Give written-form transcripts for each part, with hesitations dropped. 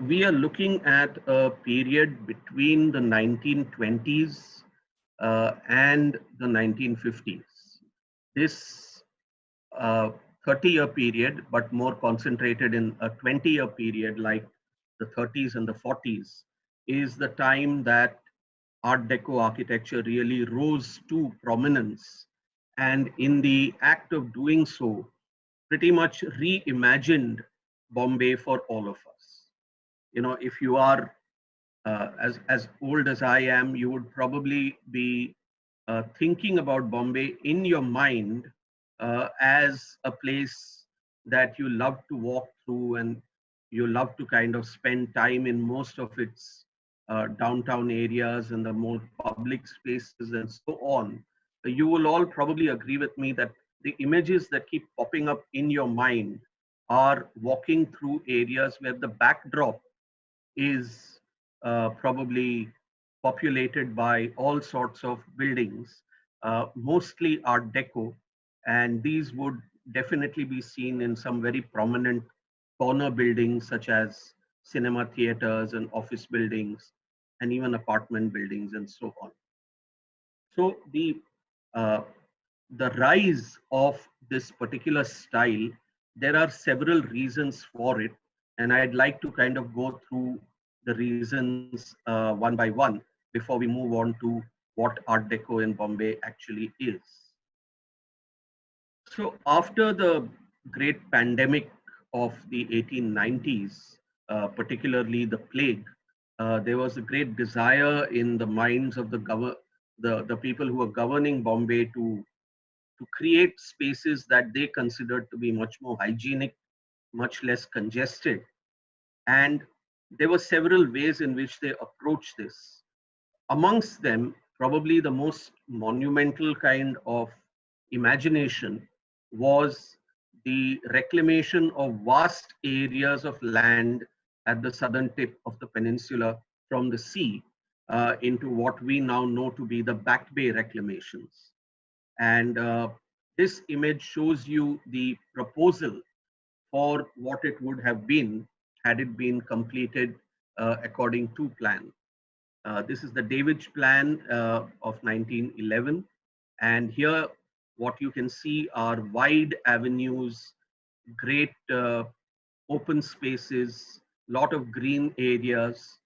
We are looking at a period between the 1920s and the 1950s. This 30-year period, but more concentrated in a 20-year period like the 30s and the 40s, is the time that Art Deco architecture really rose to prominence. And in the act of doing so, pretty much reimagined Bombay for all of us. You know, if you are as old as I am, you would probably be thinking about Bombay in your mind as a place that you love to walk through and you love to kind of spend time in most of its downtown areas and the more public spaces and so on. You will all probably agree with me that the images that keep popping up in your mind are walking through areas where the backdrop is probably populated by all sorts of buildings, mostly Art Deco, and these would definitely be seen in some very prominent corner buildings such as cinema theaters and office buildings and even apartment buildings and so on. So uh, the rise of this particular style, there are several reasons for it, and I'd like to kind of go through the reasons one by one before we move on to what Art Deco in Bombay actually is. So after the great pandemic of the 1890s, particularly the plague, there was a great desire in the minds of the people who were governing Bombay to create spaces that they considered to be much more hygienic, much less congested. And there were several ways in which they approached this. Amongst them, probably the most monumental kind of imagination was the reclamation of vast areas of land at the southern tip of the peninsula from the sea into what we now know to be the Back Bay reclamations. And this image shows you the proposal for what it would have been had it been completed according to plan. This is the Davidge plan of 1911. And here, what you can see are wide avenues, great open spaces, lot of green areas,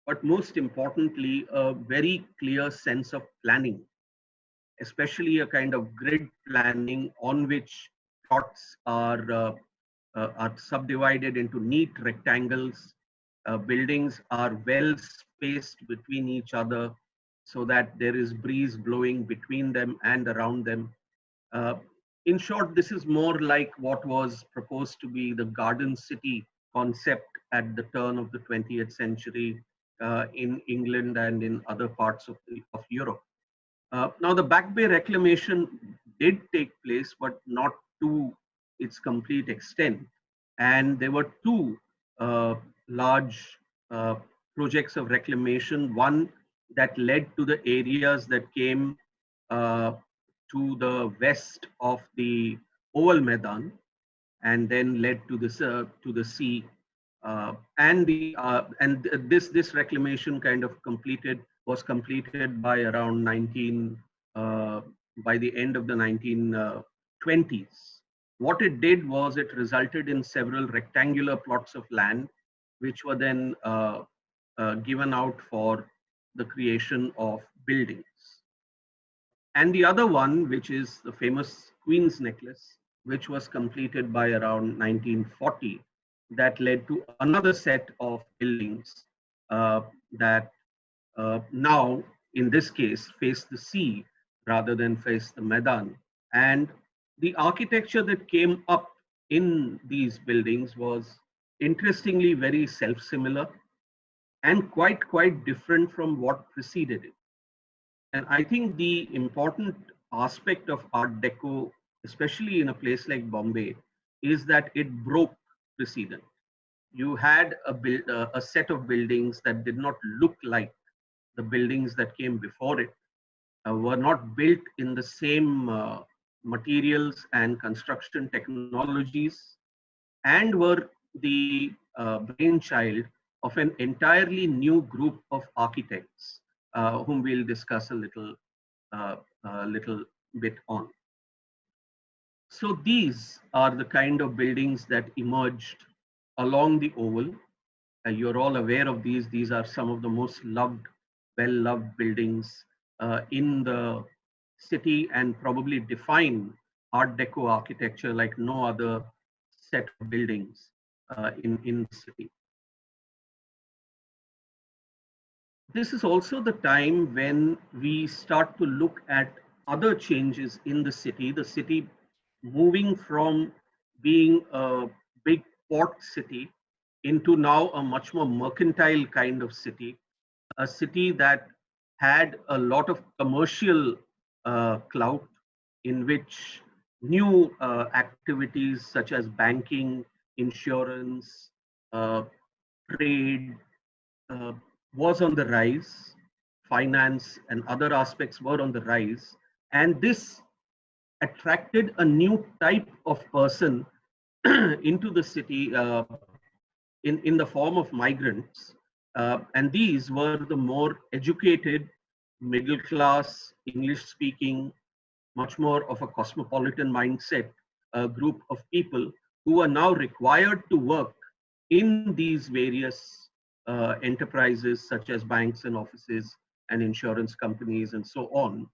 but most importantly, a very clear sense of planning, especially a kind of grid planning on which plots are subdivided into neat rectangles. Buildings are well spaced between each other so that there is breeze blowing between them and around them. Uh, in short, this is more like what was proposed to be the garden city concept at the turn of the 20th century in England and in other parts of Europe. Now, the Back Bay reclamation did take place, but not to its complete extent. And there were two large projects of reclamation. One that led to the areas that came uh, to the west of the Oval Maidan, and then led to the sea. This reclamation kind of was completed by around 19 by the end of the 1920s. What it did was it resulted in several rectangular plots of land, which were then given out for the creation of buildings. And the other one, which is the famous Queen's Necklace, which was completed by around 1940, that led to another set of buildings that now, in this case, face the sea rather than face the Maidan. And the architecture that came up in these buildings was interestingly very self-similar and quite different from what preceded it. And I think the important aspect of Art Deco, especially in a place like Bombay, is that it broke precedent. You had a set of buildings that did not look like the buildings that came before it, were not built in the same materials and construction technologies, and were the brainchild of an entirely new group of architects, whom we'll discuss uh, a little bit on. So these are the kind of buildings that emerged along the Oval. You're all aware of these. These are some of the most loved, well-loved buildings in the city, and probably define Art Deco architecture like no other set of buildings in the city. This is also the time when we start to look at other changes in the city moving from being a big port city into now a much more mercantile kind of city, a city that had a lot of commercial clout, in which new activities such as banking, insurance, uh, trade, uh, was on the rise, finance and other aspects were on the rise. And this attracted a new type of person into the city, in the form of migrants. And these were the more educated, middle class, English speaking, much more of a cosmopolitan mindset group of people who are now required to work in these various enterprises such as banks and offices and insurance companies and so on,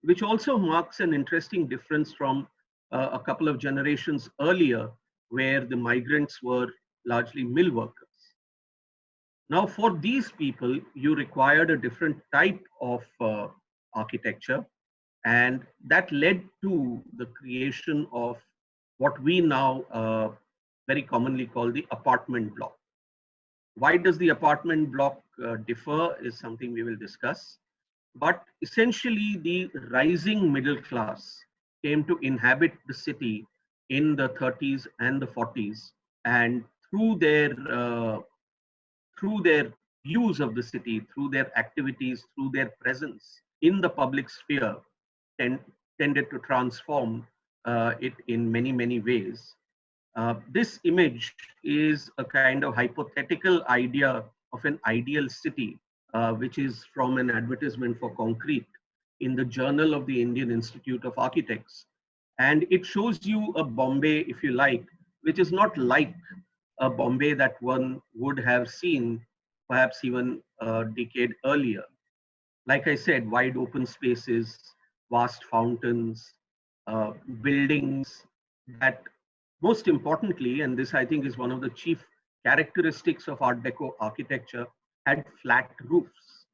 which also marks an interesting difference from a couple of generations earlier, where the migrants were largely mill workers. Now, for these people, you required a different type of architecture, and that led to the creation of what we now very commonly call the apartment block. Why does the apartment block differ is something we will discuss. But essentially, the rising middle class came to inhabit the city in the 30s and the 40s, and through their use of the city, through their activities, through their presence in the public sphere, tend, tended to transform it in many ways. This image is a kind of hypothetical idea of an ideal city, which is from an advertisement for concrete in the Journal of the Indian Institute of Architects. And it shows you a Bombay, if you like, which is not like a Bombay that one would have seen perhaps even a decade earlier. Like I said, wide open spaces, vast fountains, buildings that, most importantly, and this I think is one of the chief characteristics of Art Deco architecture, had flat roofs.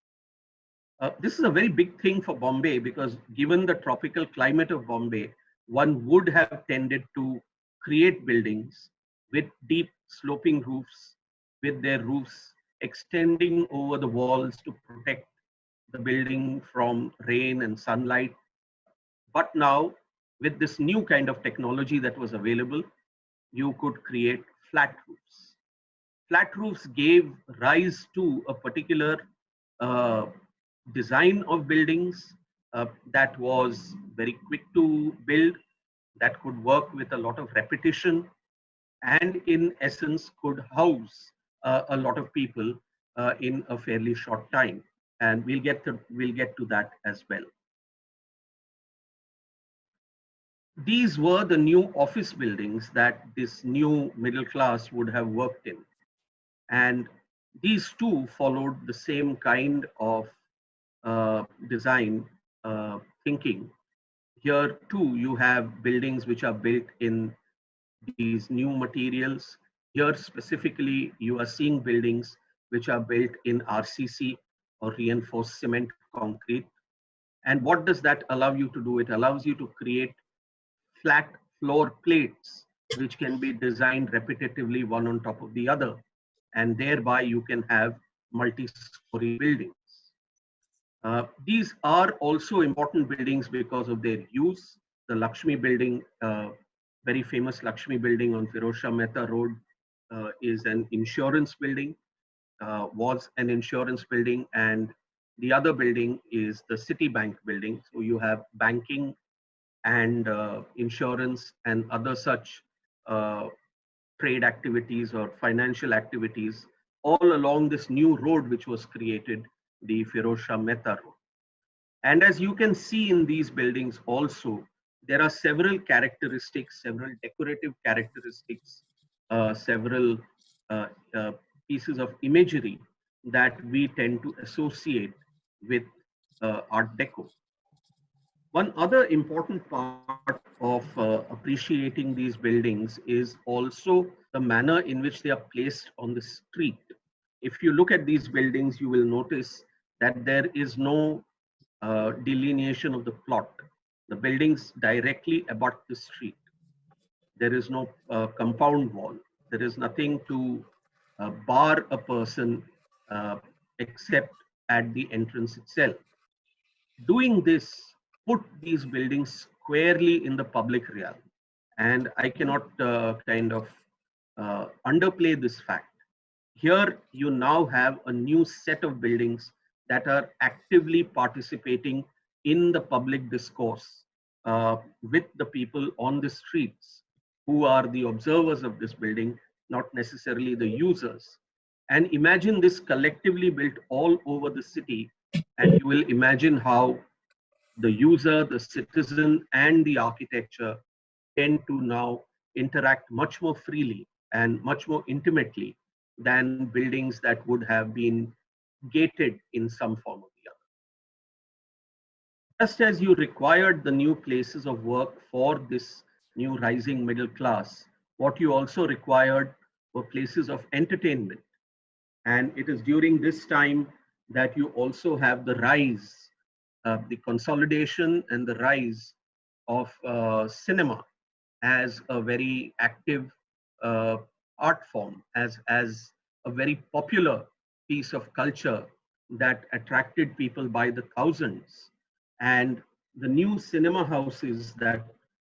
This is a very big thing for Bombay because, given the tropical climate of Bombay, one would have tended to create buildings with deep sloping roofs, with their roofs extending over the walls to protect the building from rain and sunlight. But now, with this new kind of technology that was available, you could create flat roofs. Flat roofs gave rise to a particular uh, design of buildings that was very quick to build, that could work with a lot of repetition, and in essence could house a lot of people in a fairly short time. And we'll get to that as well. These were the new office buildings that this new middle class would have worked in. And these too followed the same kind of design thinking. Here too, you have buildings which are built in these new materials. Here specifically, you are seeing buildings which are built in RCC, or reinforced cement concrete. And what does that allow you to do? It allows you to create flat floor plates, which can be designed repetitively one on top of the other. And thereby you can have multi-story buildings. These are also important buildings because of their use. The Lakshmi building, very famous Lakshmi building on Firozshah Mehta Road, is an insurance building, was an insurance building, and the other building is the Citibank building. So you have banking and insurance and other such trade activities or financial activities all along this new road which was created, the Firoz Shah Mehta Road. And as you can see in these buildings also, there are several characteristics, several decorative characteristics, several uh, uh, pieces of imagery that we tend to associate with Art Deco. One other important part of appreciating these buildings is also the manner in which they are placed on the street. If you look at these buildings, you will notice that there is no delineation of the plot. The buildings directly abut the street. There is no compound wall. There is nothing to bar a person uh, except at the entrance itself. Doing this put these buildings squarely in the public realm. And I cannot kind of underplay this fact. Here, you now have a new set of buildings that are actively participating in the public discourse with the people on the streets who are the observers of this building, not necessarily the users. And imagine this collectively built all over the city, and you will imagine how the user, the citizen, and the architecture tend to now interact much more freely and much more intimately than buildings that would have been gated in some form or the other. Just as you required the new places of work for this new rising middle class, what you also required were places of entertainment. And it is during this time that you also have the rise, the consolidation and the rise of cinema as a very active uh, art form, as a very popular piece of culture that attracted people by the thousands. And the new cinema houses that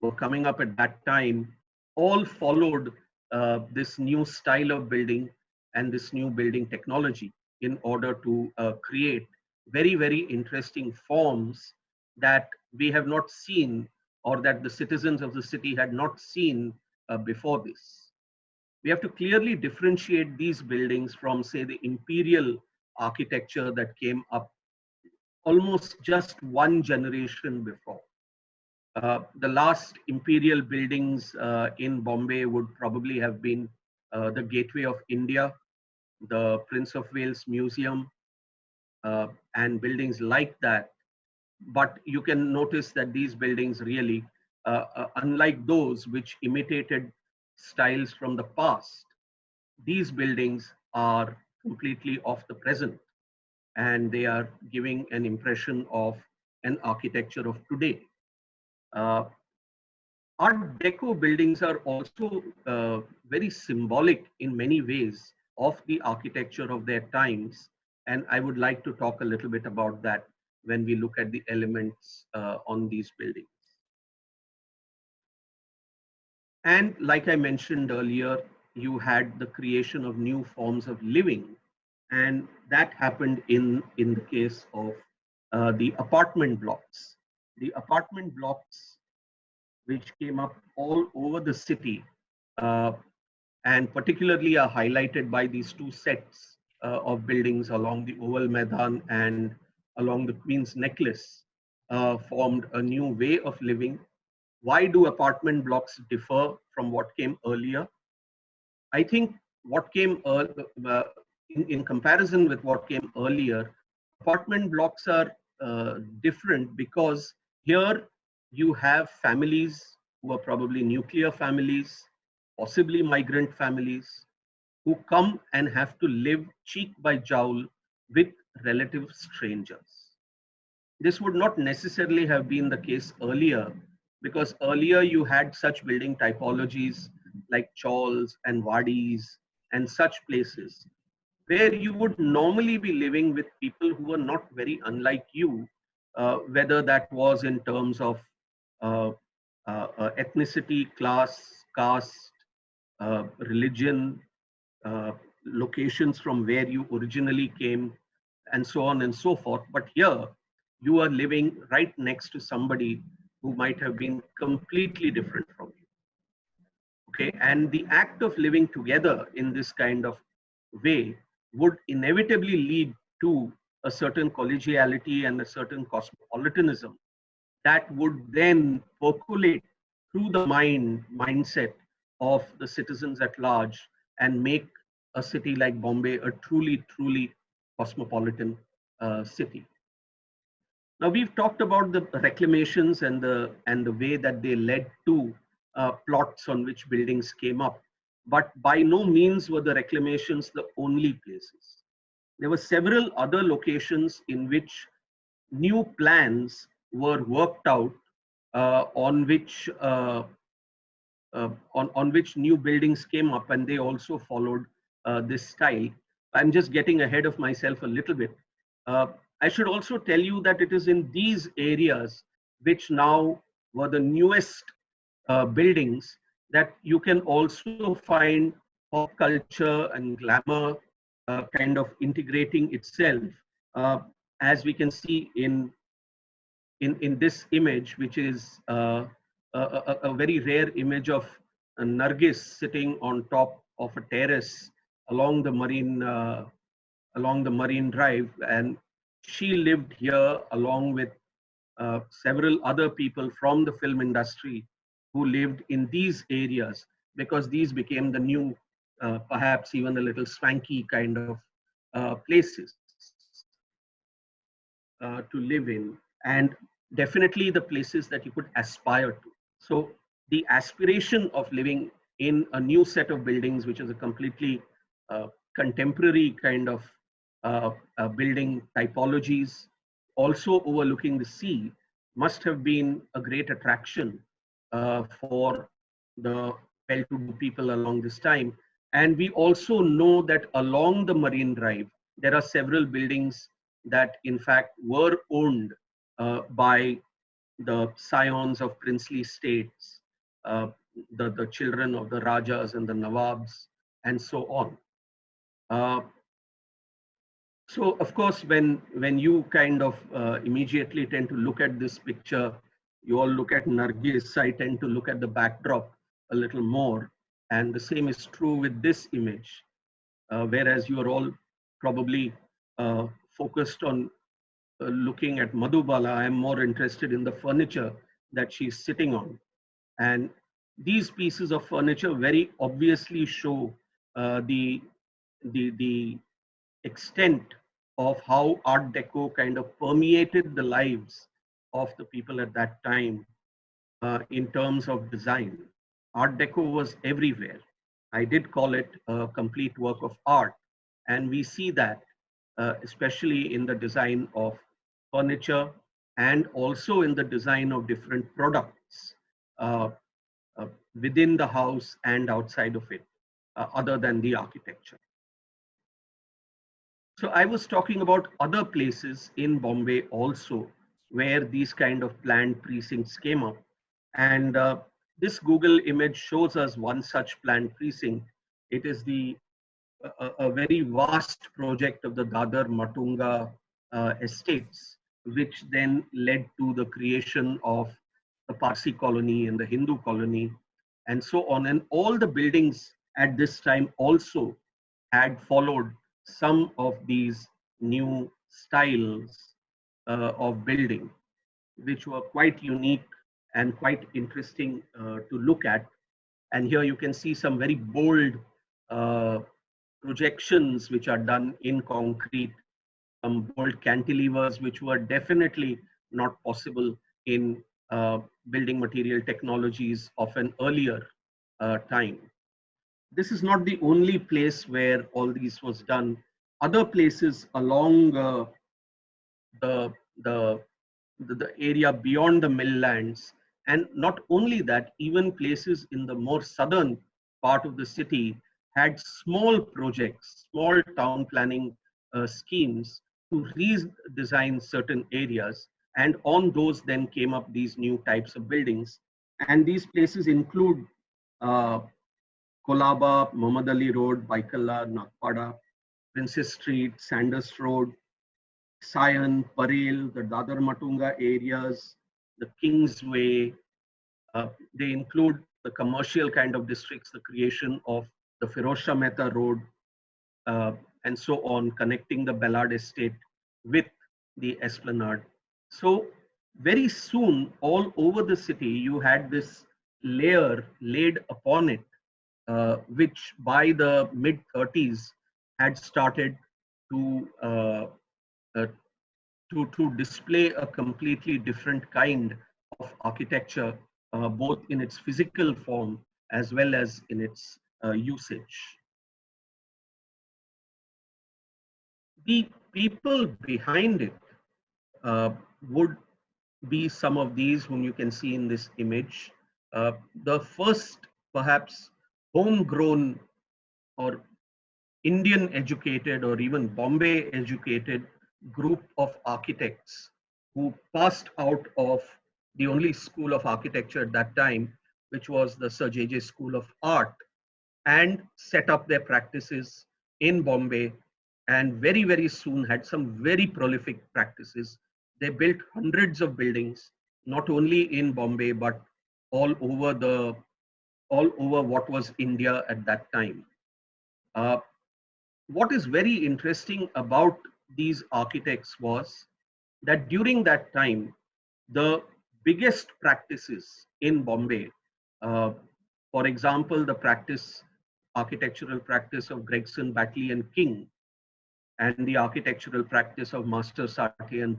were coming up at that time all followed this new style of building and this new building technology in order to create very, very interesting forms that we have not seen or that the citizens of the city had not seen before this. We have to clearly differentiate these buildings from, say, the imperial architecture that came up almost just one generation before. The last imperial buildings in Bombay would probably have been the Gateway of India, the Prince of Wales Museum, and buildings like that. But you can notice that these buildings really, unlike those which imitated styles from the past, these buildings are completely of the present, and they are giving an impression of an architecture of today. Uh, Art Deco buildings are also very symbolic in many ways of the architecture of their times. And I would like to talk a little bit about that when we look at the elements on these buildings. And like I mentioned earlier, you had the creation of new forms of living. And that happened in the case of the apartment blocks. The apartment blocks which came up all over the city, uh, and particularly are highlighted by these two sets of buildings along the Oval Maidan and along the Queen's Necklace, formed a new way of living. Why do apartment blocks differ from what came earlier? I think what came in comparison with what came earlier, apartment blocks are different because here you have families who are probably nuclear families, possibly migrant families, who come and have to live cheek by jowl with relative strangers. This would not necessarily have been the case earlier, because earlier you had such building typologies like chawls and wadis and such places where you would normally be living with people who were not very unlike you, whether that was in terms of uh, ethnicity, class, caste, religion, uh, locations from where you originally came, and so on and so forth. But here, you are living right next to somebody who might have been completely different from you. Okay, and the act of living together in this kind of way would inevitably lead to a certain collegiality and a certain cosmopolitanism that would then percolate through the mindset of the citizens at large and make a city like Bombay a truly cosmopolitan city. Now we've talked about the reclamations and the way that they led to plots on which buildings came up, but by no means were the reclamations the only places. There were several other locations in which new plans were worked out on which new buildings came up, and they also followed this style. I'm just getting ahead of myself a little bit. Uh, I should also tell you that it is in these areas, which now were the newest buildings, that you can also find pop culture and glamour kind of integrating itself, uh, as we can see in this image, which is a very rare image of Nargis sitting on top of a terrace along the marine drive, and she lived here along with several other people from the film industry who lived in these areas, because these became the new, perhaps even a little swanky kind of places to live in, and definitely the places that you could aspire to. So the aspiration of living in a new set of buildings, which is a completely uh, contemporary kind of building typologies, also overlooking the sea, must have been a great attraction for the well-to-do people along this time. And we also know that along the Marine Drive, there are several buildings that in fact were owned by the scions of princely states, the children of the Rajas and the Nawabs, and so on. Uh, so of course, when you kind of immediately tend to look at this picture, you all look at Nargis, I tend to look at the backdrop a little more. And the same is true with this image, whereas you are all probably focused on looking at Madhubala. I am more interested in the furniture that she's sitting on. And these pieces of furniture very obviously show the extent of how Art Deco kind of permeated the lives of the people at that time in terms of design. Art Deco was everywhere. I did call it a complete work of art. And we see that especially in the design of furniture and also in the design of different products uh, within the house and outside of it, other than the architecture. So I was talking about other places in Bombay also where these kind of planned precincts came up. And this Google image shows us one such planned precinct. It is a very vast project of the Dadar Matunga estates, which then led to the creation of the Parsi colony and the Hindu colony and so on. And all the buildings at this time also had followed some of these new styles of building, which were quite unique and quite interesting to look at. And here you can see some very bold uh, projections which are done in concrete, some bold cantilevers which were definitely not possible in building material technologies of an earlier time. This is not the only place where all this was done. Other places along the, the, the area beyond the mill lands, and not only that, even places in the more southern part of the city had small projects, small town planning schemes to redesign certain areas. And on those then came up these new types of buildings. And these places include uh, Kolaba, Muhammad Ali Road, Baikalla, Nagpada, Princess Street, Sanders Road, Sion, Parel, the Dadar Matunga areas, the Kingsway. They include the commercial kind of districts, the creation of the Firozshah Mehta Road, uh, and so on, connecting the Ballard estate with the Esplanade. So very soon, all over the city, you had this layer laid upon it, which by the mid 30s had started to uh, to display a completely different kind of architecture, both in its physical form as well as in its usage. The people behind it uh, would be some of these whom you can see in this image. The first, perhaps, homegrown or Indian educated or even Bombay educated group of architects who passed out of the only school of architecture at that time, which was the Sir J.J. School of Art, and set up their practices in Bombay, and very, very soon had some very prolific practices. They built hundreds of buildings, not only in Bombay, but all over all over what was India at that time. Uh, what is very interesting about these architects was that during that time, the biggest practices in Bombay, uh, for example, the architectural practice of Gregson, Batley and King, and the architectural practice of Master Sati and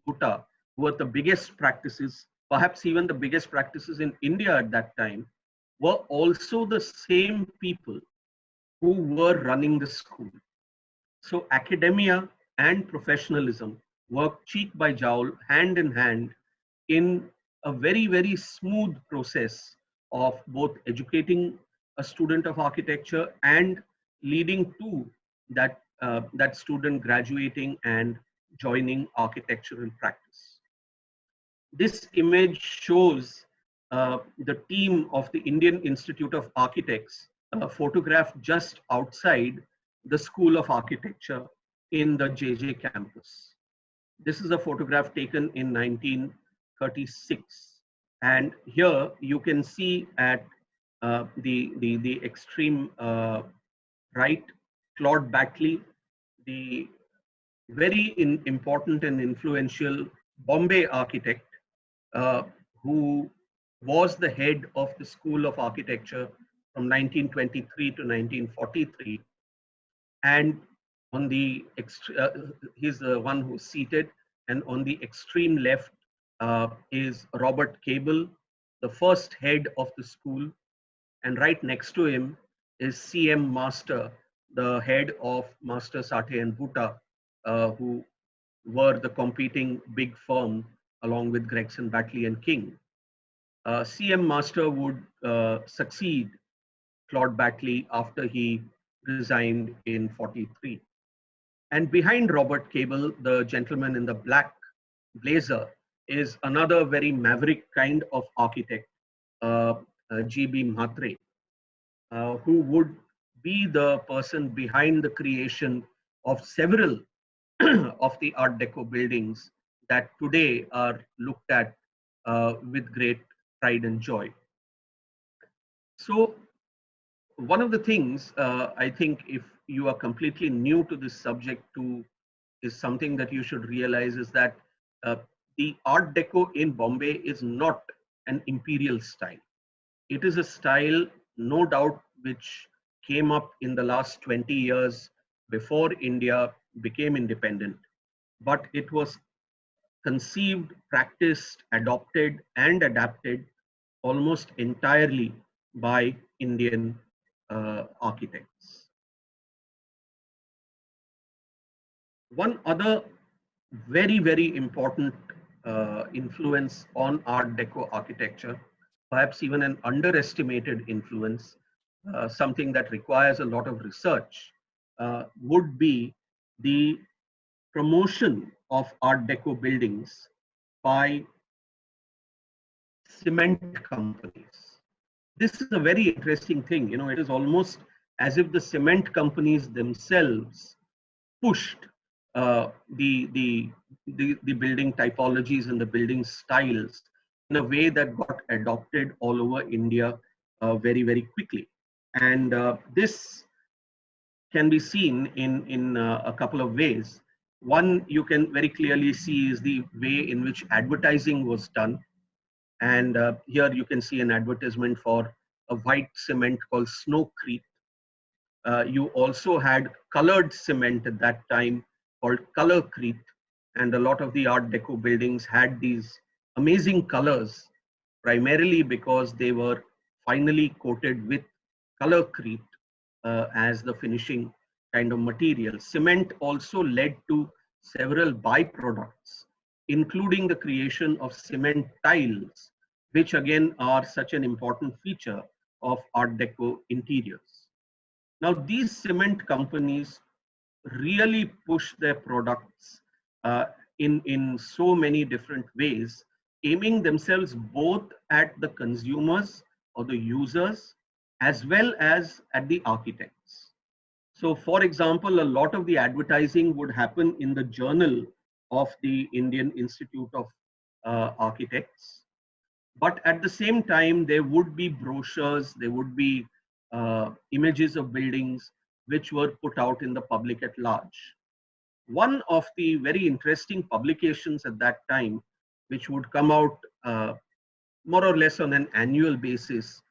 Bhuta, who were the biggest practices, perhaps even the biggest practices in India at that time, were also the same people who were running the school. So academia and professionalism work cheek by jowl, hand in hand, in a very, very smooth process of both educating a student of architecture and leading to that student graduating and joining architectural practice. This image shows the team of the Indian Institute of Architects photographed just outside the School of Architecture in the JJ campus. This is a photograph taken in 1936. And here you can see at the extreme right, Claude Batley, the important and influential Bombay architect, uh, who was the head of the School of Architecture from 1923 to 1943. And on he's the one who's seated, and on the extreme left is Robert Cable, the first head of the school, and right next to him is CM Master, the head of Master Sate and Bhuta, who were the competing big firm along with Gregson, Batley and King. CM Master would succeed Claude Batley after he resigned in 43. And behind Robert Cable, the gentleman in the black blazer, is another very maverick kind of architect, G.B. Mhatre, who would be the person behind the creation of several of the Art Deco buildings that today are looked at with great pride and joy. So one of the things I think, if you are completely new to this subject too, is something that you should realize is that uh, the Art Deco in Bombay is not an imperial style. It is a style, no doubt, which came up in the last 20 years before India became independent, but it was conceived, practiced, adopted, and adapted almost entirely by Indian architects. One other very, very important influence on Art Deco architecture, perhaps even an underestimated influence, something that requires a lot of research, would be the promotion of Art Deco buildings by cement companies. This is a very interesting thing. You know, it is almost as if the cement companies themselves pushed uh, the, the, the building typologies and the building styles in a way that got adopted all over India very, very quickly. And this can be seen in a couple of ways. One you can very clearly see is the way in which advertising was done. And here you can see an advertisement for a white cement called Snowcrete. You also had colored cement at that time called Colorcrete. And a lot of the Art Deco buildings had these amazing colors, primarily because they were finally coated with Colorcrete as the finishing kind of material. Cement also led to several byproducts, including the creation of cement tiles, which again are such an important feature of Art Deco interiors. Now, these cement companies really push their products in so many different ways, aiming themselves both at the consumers or the users as well as at the architects. So, for example, a lot of the advertising would happen in the journal of the Indian Institute of Architects. But at the same time, there would be brochures, there would be images of buildings which were put out in the public at large. One of the very interesting publications at that time, which would come out more or less on an annual basis,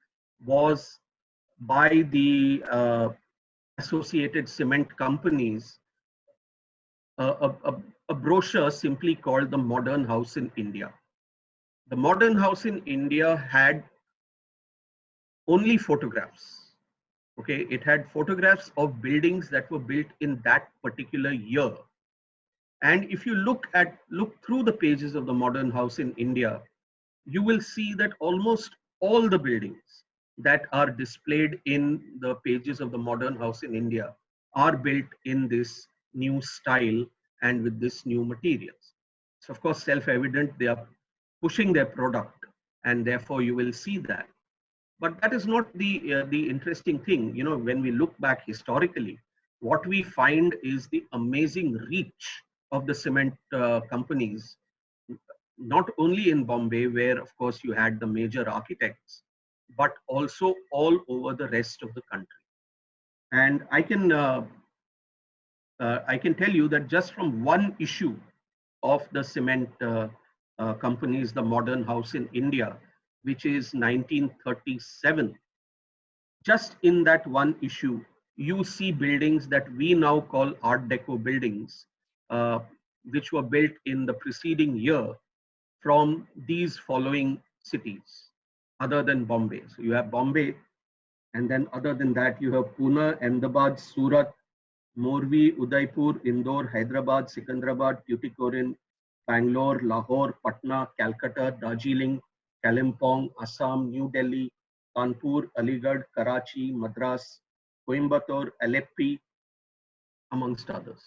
was by the Associated Cement Companies, a brochure simply called The Modern House in India. The Modern House in India had only photographs. Okay, it had photographs of buildings that were built in that particular year. And if you look through the pages of the Modern House in India, you will see that almost all the buildings that are displayed in the pages of the Modern House in India are built in this new style and with this new materials. So of course, self-evident, they are pushing their product, and therefore you will see that. But that is not the interesting thing. You know, when we look back historically, what we find is the amazing reach of the cement companies, not only in Bombay, where of course you had the major architects, but also all over the rest of the country. And I can tell you that just from one issue of the cement companies, the Modern House in India, which is 1937, just in that one issue, you see buildings that we now call Art Deco buildings, which were built in the preceding year from these following cities, other than Bombay. So you have Bombay, and then other than that, you have Pune, Ahmedabad, Surat, Morbi, Udaipur, Indore, Hyderabad, Secunderabad, Tuticorin, Bangalore, Lahore, Patna, Calcutta, Darjeeling, Kalimpong, Assam, New Delhi, Kanpur, Aligarh, Karachi, Madras, Coimbatore, Aleppi, amongst others.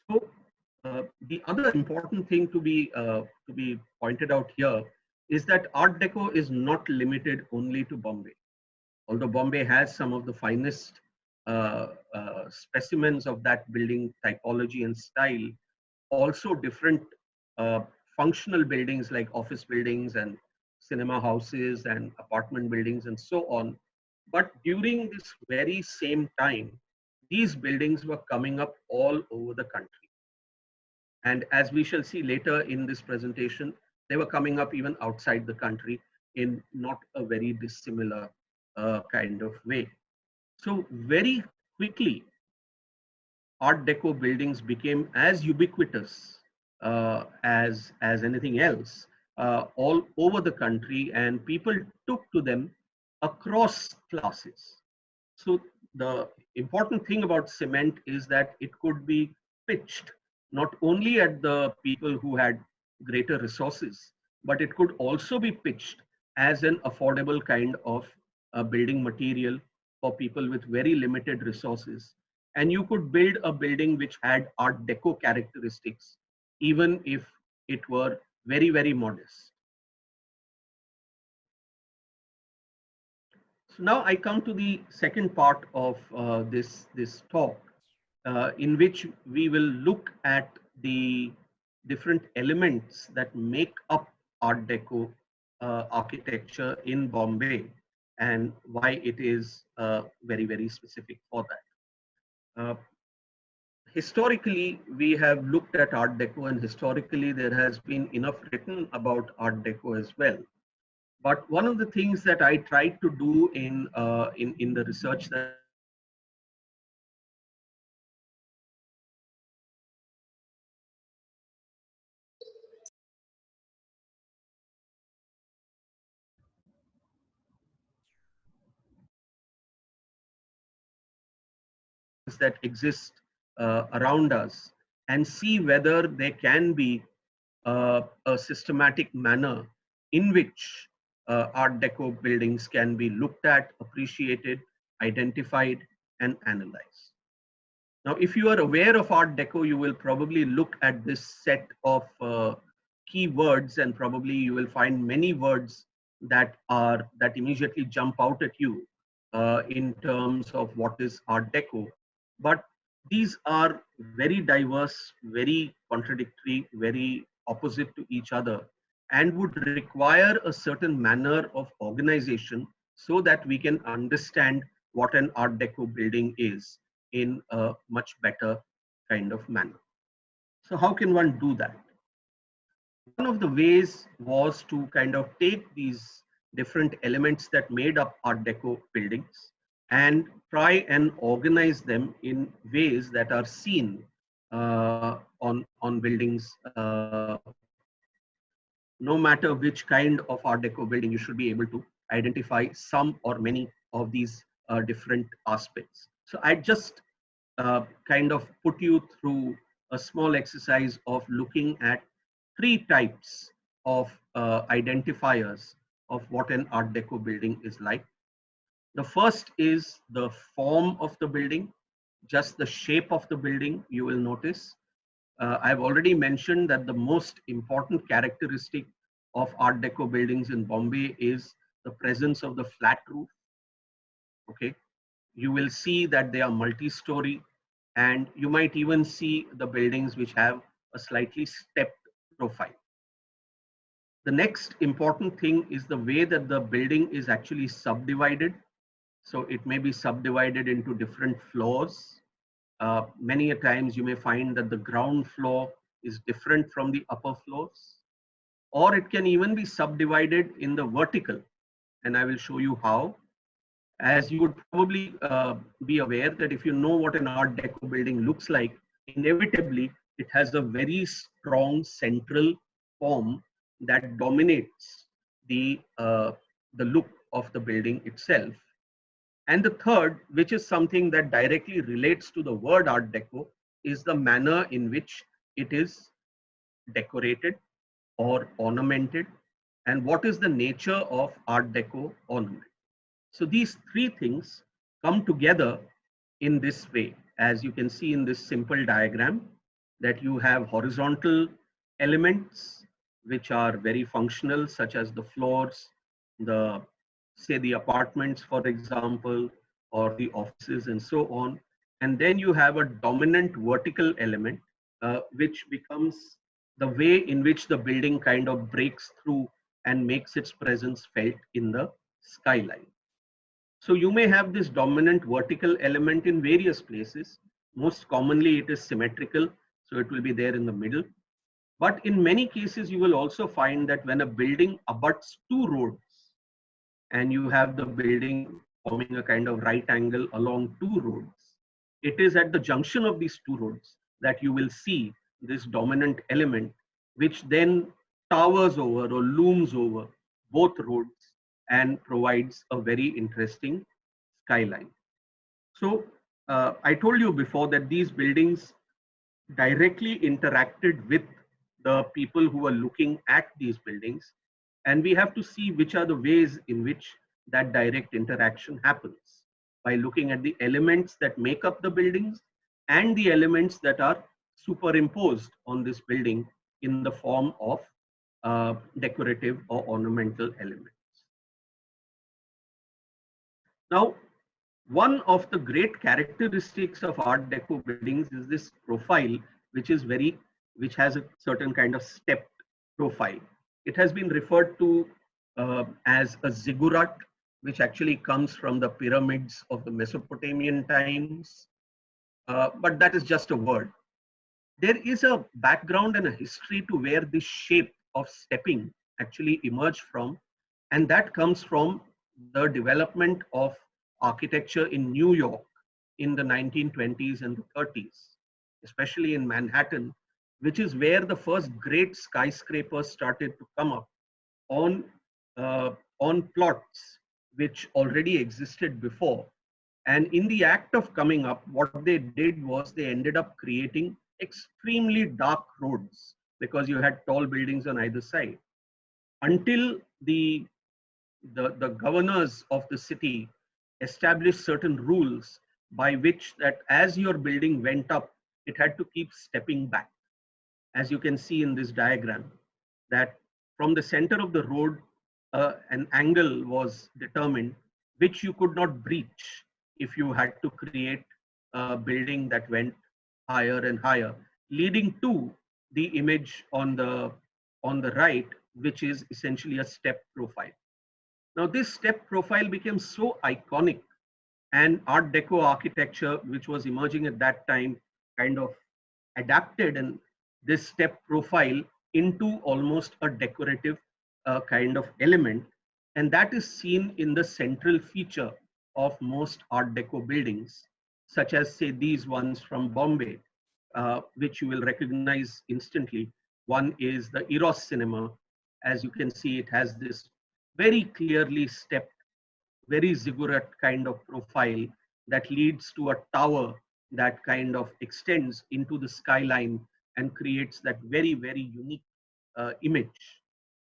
So the other important thing to be pointed out here is that Art Deco is not limited only to Bombay. Although Bombay has some of the finest specimens of that building typology and style, also different uh, functional buildings like office buildings and cinema houses and apartment buildings and so on. But during this very same time, these buildings were coming up all over the country. And as we shall see later in this presentation, they were coming up even outside the country in not a very dissimilar kind of way. So very quickly, Art Deco buildings became as ubiquitous as anything else all over the country, and people took to them across classes. So the important thing about cement is that it could be pitched not only at the people who had greater resources, but it could also be pitched as an affordable kind of building material for people with very limited resources. And you could build a building which had Art Deco characteristics, even if it were very, very modest. So now I come to the second part of this talk, in which we will look at the different elements that make up Art Deco architecture in Bombay and why it is very, very specific for that. Uh, Historically, we have looked at Art Deco, and historically there has been enough written about Art Deco as well. But one of the things that I tried to do in the research that I did that exist around us and see whether there can be a systematic manner in which Art Deco buildings can be looked at, appreciated, identified, and analyzed. Now, if you are aware of Art Deco, you will probably look at this set of keywords, and probably you will find many words that immediately jump out at you in terms of what is Art Deco. But these are very diverse, very contradictory, very opposite to each other, and would require a certain manner of organization so that we can understand what an Art Deco building is in a much better kind of manner. So how can one do that? One of the ways was to kind of take these different elements that made up Art Deco buildings and try and organize them in ways that are seen on buildings. No matter which kind of Art Deco building, you should be able to identify some or many of these different aspects. So I just kind of put you through a small exercise of looking at three types of identifiers of what an Art Deco building is like. The first is the form of the building, just the shape of the building, you will notice. I've already mentioned that the most important characteristic of Art Deco buildings in Bombay is the presence of the flat roof. Okay, you will see that they are multi-story, and you might even see the buildings which have a slightly stepped profile. The next important thing is the way that the building is actually subdivided. So it may be subdivided into different floors. Many a times you may find that the ground floor is different from the upper floors, or it can even be subdivided in the vertical, and I will show you how. As you would probably be aware that if you know what an Art Deco building looks like, inevitably it has a very strong central form that dominates the look of the building itself. And the third, which is something that directly relates to the word Art Deco, is the manner in which it is decorated or ornamented, and what is the nature of Art Deco ornament. So these three things come together in this way, as you can see in this simple diagram, that you have horizontal elements which are very functional, such as the floors, the say the apartments, for example, or the offices and so on. And then you have a dominant vertical element, which becomes the way in which the building kind of breaks through and makes its presence felt in the skyline. So you may have this dominant vertical element in various places. Most commonly it is symmetrical, so it will be there in the middle. But in many cases, you will also find that when a building abuts two roads and you have the building forming a kind of right angle along two roads, it is at the junction of these two roads that you will see this dominant element, which then towers over or looms over both roads and provides a very interesting skyline. So I told you before that these buildings directly interacted with the people who are looking at these buildings, and we have to see which are the ways in which that direct interaction happens by looking at the elements that make up the buildings and the elements that are superimposed on this building in the form of decorative or ornamental elements. Now, one of the great characteristics of Art Deco buildings is this profile, which has a certain kind of stepped profile. It has been referred to as a ziggurat, which actually comes from the pyramids of the Mesopotamian times. but that is just a word. There is a background and a history to where this shape of stepping actually emerged from, and that comes from the development of architecture in New York in the 1920s and the 30s, especially in Manhattan, which is where the first great skyscrapers started to come up on on plots which already existed before. And in the act of coming up, what they did was they ended up creating extremely dark roads because you had tall buildings on either side until the governors of the city established certain rules by which that as your building went up, it had to keep stepping back. As you can see in this diagram, that from the center of the road, an angle was determined which you could not breach if you had to create a building that went higher and higher, leading to the image on the right, which is essentially a step profile. Now, this step profile became so iconic, and Art Deco architecture, which was emerging at that time, kind of adapted and this step profile into almost a decorative kind of element. And that is seen in the central feature of most Art Deco buildings, such as, say, these ones from Bombay, which you will recognize instantly. One is the Eros Cinema. As you can see, it has this very clearly stepped, very ziggurat kind of profile that leads to a tower that kind of extends into the skyline and creates that very, very unique image.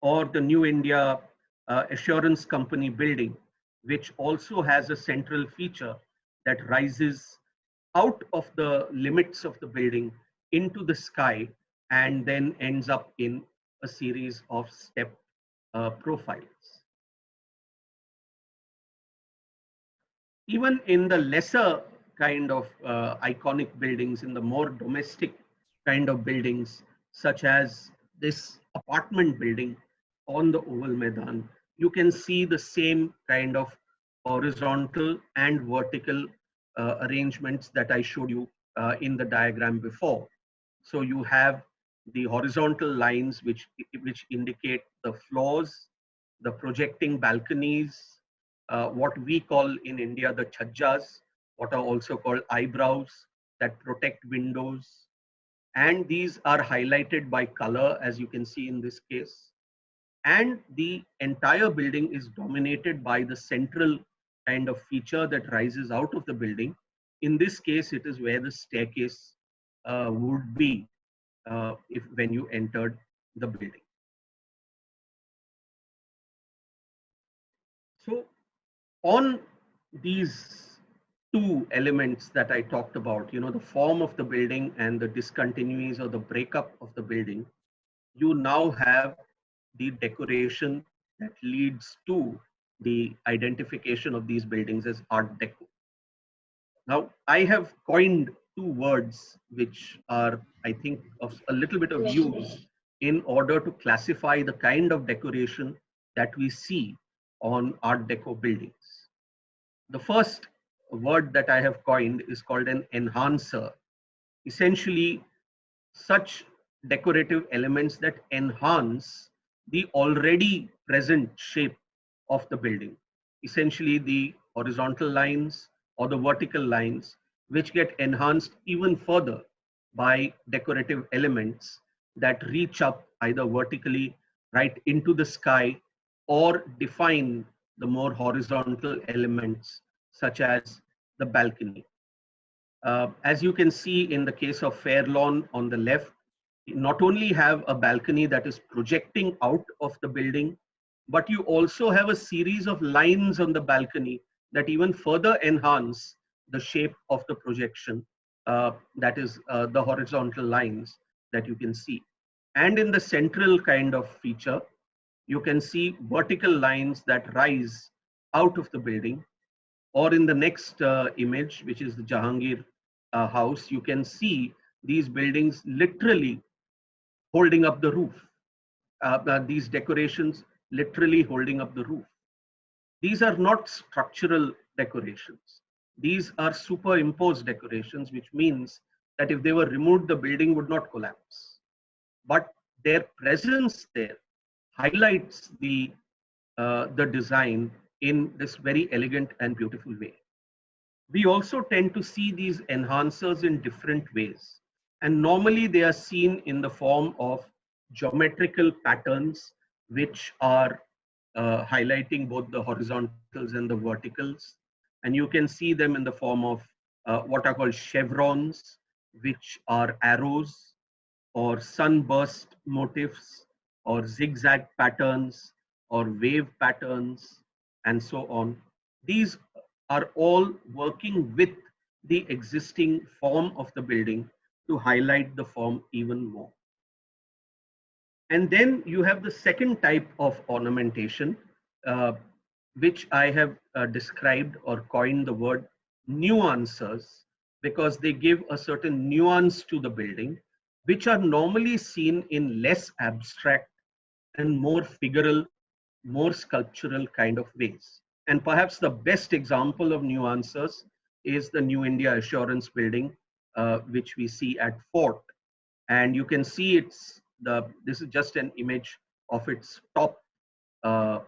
Or the New India Assurance Company building, which also has a central feature that rises out of the limits of the building into the sky and then ends up in a series of step profiles. Even in the lesser kind of iconic buildings, in the more domestic kind of buildings, such as this apartment building on the Oval Maidan, you can see the same kind of horizontal and vertical arrangements that I showed you in the diagram before. So you have the horizontal lines which indicate the floors, the projecting balconies, what we call in India the chhajjas, what are also called eyebrows that protect windows. And these are highlighted by color, as you can see in this case. And the entire building is dominated by the central kind of feature that rises out of the building. In this case, it is where the staircase would be if when you entered the building. So on these two elements that I talked about, the form of the building and the discontinuities or the breakup of the building, you now have the decoration that leads to the identification of these buildings as Art Deco. Now, I have coined two words which are, I think, of a little bit of use in order to classify the kind of decoration that we see on Art Deco buildings. The first word that I have coined is called an enhancer. Essentially, such decorative elements that enhance the already present shape of the building. Essentially, the horizontal lines or the vertical lines, which get enhanced even further by decorative elements that reach up either vertically right into the sky or define the more horizontal elements, such as the balcony. As you can see in the case of Fairlawn on the left, you not only have a balcony that is projecting out of the building, but you also have a series of lines on the balcony that even further enhance the shape of the projection, that is the horizontal lines that you can see. And in the central kind of feature, you can see vertical lines that rise out of the building. Or in the next image, which is the Jahangir house, you can see these buildings literally holding up the roof. These decorations literally holding up the roof. These are not structural decorations. These are superimposed decorations, which means that if they were removed, the building would not collapse. But their presence there highlights the design in this very elegant and beautiful way. We also tend to see these enhancers in different ways. And normally they are seen in the form of geometrical patterns, which are highlighting both the horizontals and the verticals. And you can see them in the form of what are called chevrons, which are arrows, or sunburst motifs, or zigzag patterns, or wave patterns, and so on. These are all working with the existing form of the building to highlight the form even more. And then you have the second type of ornamentation, uh, which I have described or coined the word nuances, because they give a certain nuance to the building, which are normally seen in less abstract and more figural, more sculptural kind of ways. And perhaps the best example of nuances is the New India Assurance building, which we see at Fort. And you can see this is just an image of its top, uh,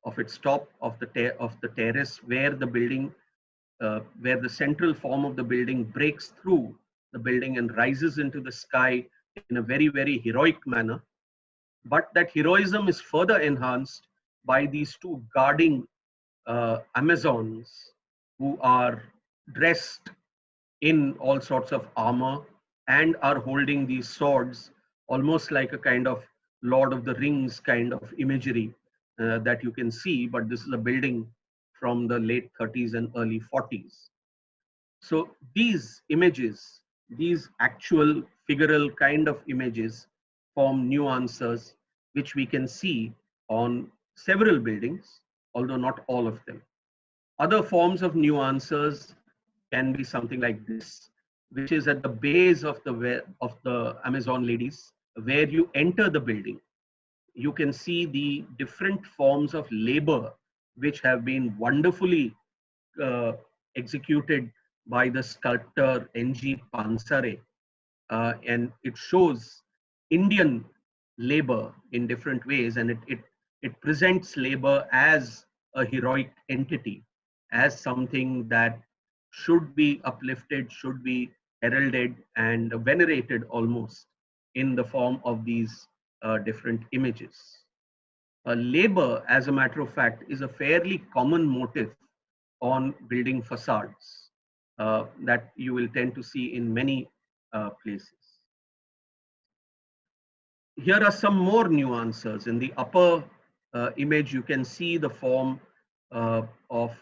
of the terrace, where the building, where the central form of the building breaks through the building and rises into the sky in a very, very heroic manner. But that heroism is further enhanced by these two guarding Amazons, who are dressed in all sorts of armor and are holding these swords, almost like a kind of Lord of the Rings kind of imagery that you can see. But this is a building from the late 30s and early 40s. So these images, these actual figural kind of images, form nuances which we can see on several buildings, although not all of them. Other forms of nuances can be something like this, which is at the base of the Amazon ladies, where you enter the building. You can see the different forms of labor which have been wonderfully uh, executed by the sculptor N.G. Pansare, and it shows Indian labor in different ways, and it presents labor as a heroic entity, as something that should be uplifted, should be heralded and venerated almost in the form of these different images. Labor, as a matter of fact, is a fairly common motif on building facades that you will tend to see in many places. Here are some more nuances. In the upper image, you can see the form of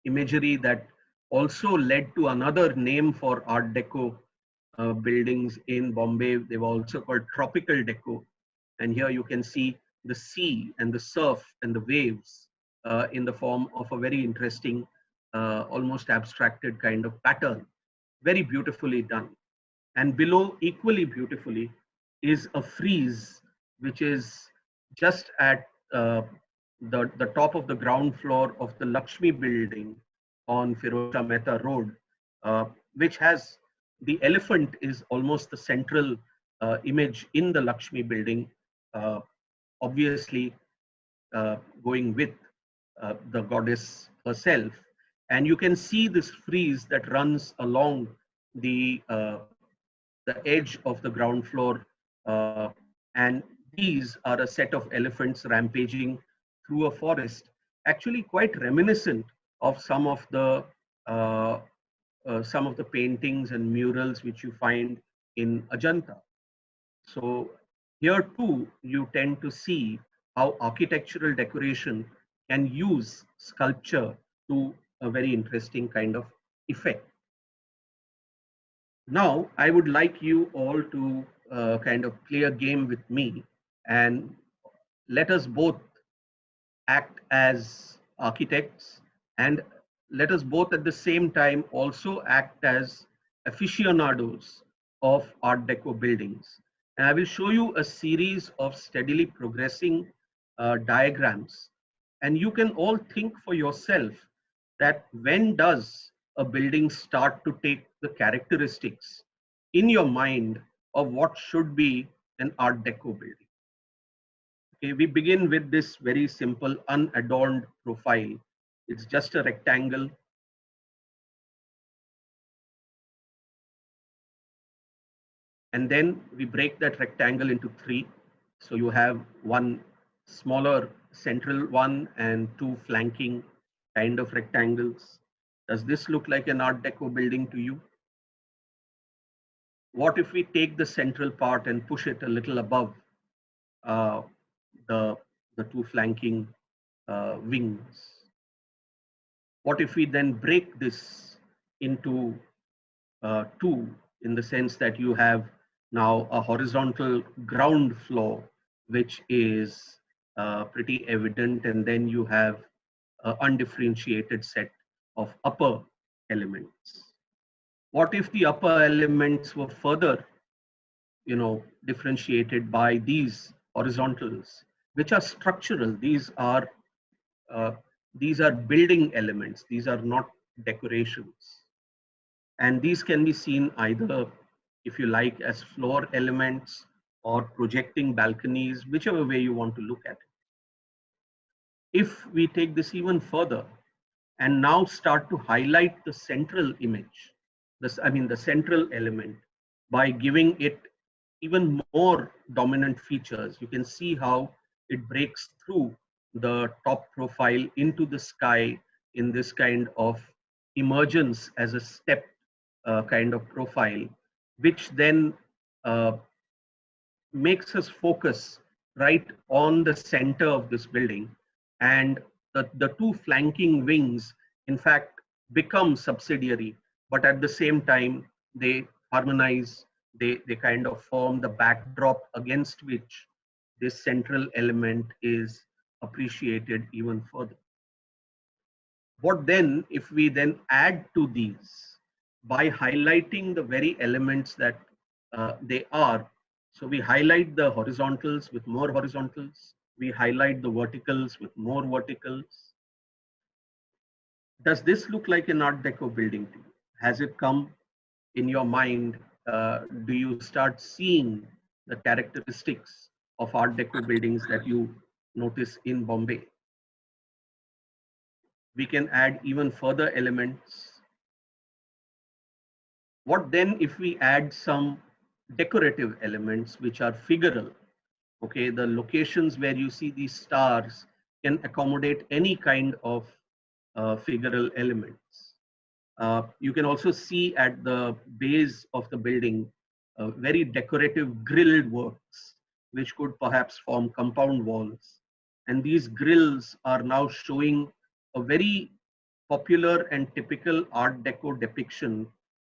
imagery that also led to another name for Art Deco buildings in Bombay. They were also called tropical deco. And here you can see the sea and the surf and the waves in the form of a very interesting, almost abstracted kind of pattern, very beautifully done. And below, equally beautifully, is a frieze, which is just at the top of the ground floor of the Lakshmi building on Firoz Shah Mehta Road, which has the elephant is almost the central image in the Lakshmi building, uh, obviously going with the goddess herself. And you can see this frieze that runs along the edge of the ground floor. And these are a set of elephants rampaging through a forest, actually quite reminiscent of uh, some of the paintings and murals which you find in Ajanta. So here too, you tend to see how architectural decoration can use sculpture to a very interesting kind of effect. Now, I would like you all to kind of play a game with me, and let us both act as architects, and let us both at the same time also act as aficionados of Art Deco buildings. And I will show you a series of steadily progressing diagrams, and you can all think for yourself that when does a building start to take the characteristics in your mind of what should be an Art Deco building. Okay, we begin with this very simple unadorned profile. It's just a rectangle. And then we break that rectangle into three. So you have one smaller central one and two flanking kind of rectangles. Does this look like an Art Deco building to you? What if we take the central part and push it a little above uh, the, the two flanking wings? What if we then break this into two, in the sense that you have now a horizontal ground floor, which is pretty evident, and then you have an undifferentiated set of upper elements? What if the upper elements were further, differentiated by these horizontals, which are structural? Uh, these are building elements. These are not decorations. And these can be seen either, if you like, as floor elements or projecting balconies, whichever way you want to look at it. If we take this even further and now start to highlight the central image, the central element, by giving it even more dominant features, you can see how it breaks through the top profile into the sky in this kind of emergence as a step kind of profile, which then uh, makes us focus right on the center of this building. And the two flanking wings, in fact, become subsidiary, but at the same time, they harmonize, they kind of form the backdrop against which this central element is appreciated even further. What then if we then add to these by highlighting the very elements that they are? So we highlight the horizontals with more horizontals, we highlight the verticals with more verticals. Does this look like an Art Deco building to you? Has it come in your mind? Do you start seeing the characteristics of Art Deco buildings that you notice in Bombay? We can add even further elements. What then if we add some decorative elements which are figural? Okay, the locations where you see these stars can accommodate any kind of figural elements. You can also see at the base of the building very decorative grilled works, which could perhaps form compound walls. And these grills are now showing a very popular and typical Art Deco depiction,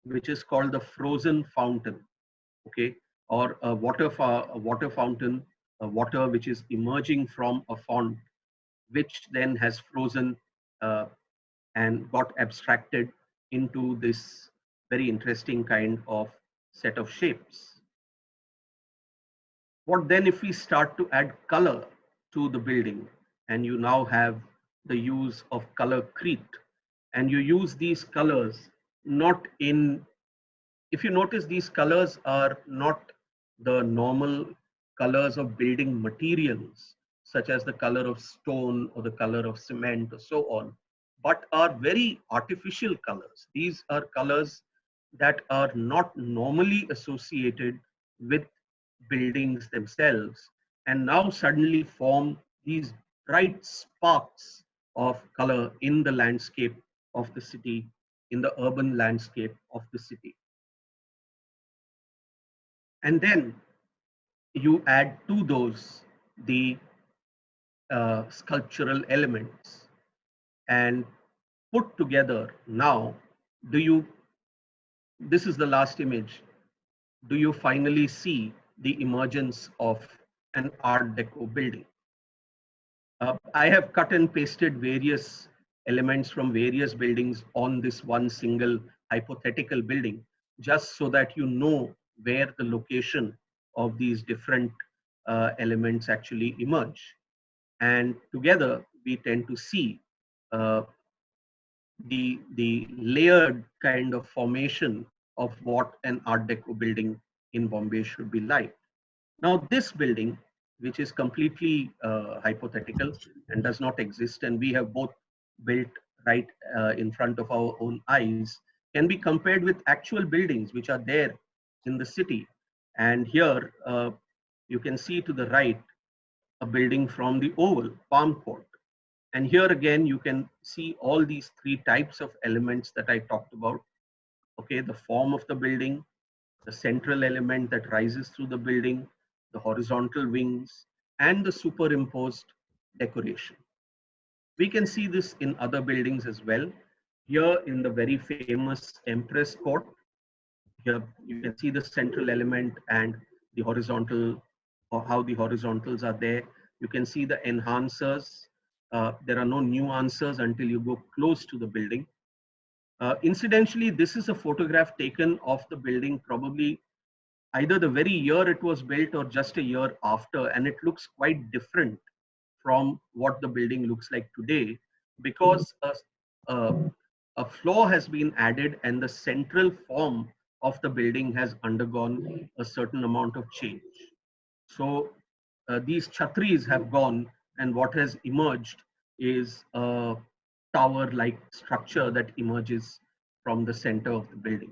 which is called the frozen fountain, okay, or a water fountain, a water which is emerging from a font, which then has frozen uh, and got abstracted into this very interesting kind of set of shapes. What then if we start to add color to the building, and you now have the use of colorcrete, and you use these colors not in, if you notice, these colors are not the normal colors of building materials, such as the color of stone or the color of cement or so on, but are very artificial colors. These are colors that are not normally associated with buildings themselves, and now suddenly form these bright sparks of color in the landscape of the city, in the urban landscape of the city. And then you add to those the sculptural elements, and put together now, do you, this is the last image, do you finally see the emergence of an Art Deco building? I have cut and pasted various elements from various buildings on this one single hypothetical building, just so that you know where the location of these different elements actually emerge. And together we tend to see uh, the layered kind of formation of what an Art Deco building in Bombay should be like. Now, this building, which is completely hypothetical and does not exist, and we have both built right in front of our own eyes, can be compared with actual buildings which are there in the city. And here you can see to the right a building from the Oval, Palm Court. And here again, you can see all these three types of elements that I talked about. Okay, the form of the building, the central element that rises through the building, the horizontal wings, and the superimposed decoration. We can see this in other buildings as well. Here in the very famous Empress Court, here you can see the central element and the horizontal, or how the horizontals are there. You can see the enhancers. There are no nuancers until you go close to the building. Incidentally, this is a photograph taken of the building probably either the very year it was built or just a year after, and it looks quite different from what the building looks like today, because a, a floor has been added and the central form of the building has undergone a certain amount of change. So these chhatris have gone, and what has emerged is a tower-like structure that emerges from the center of the building.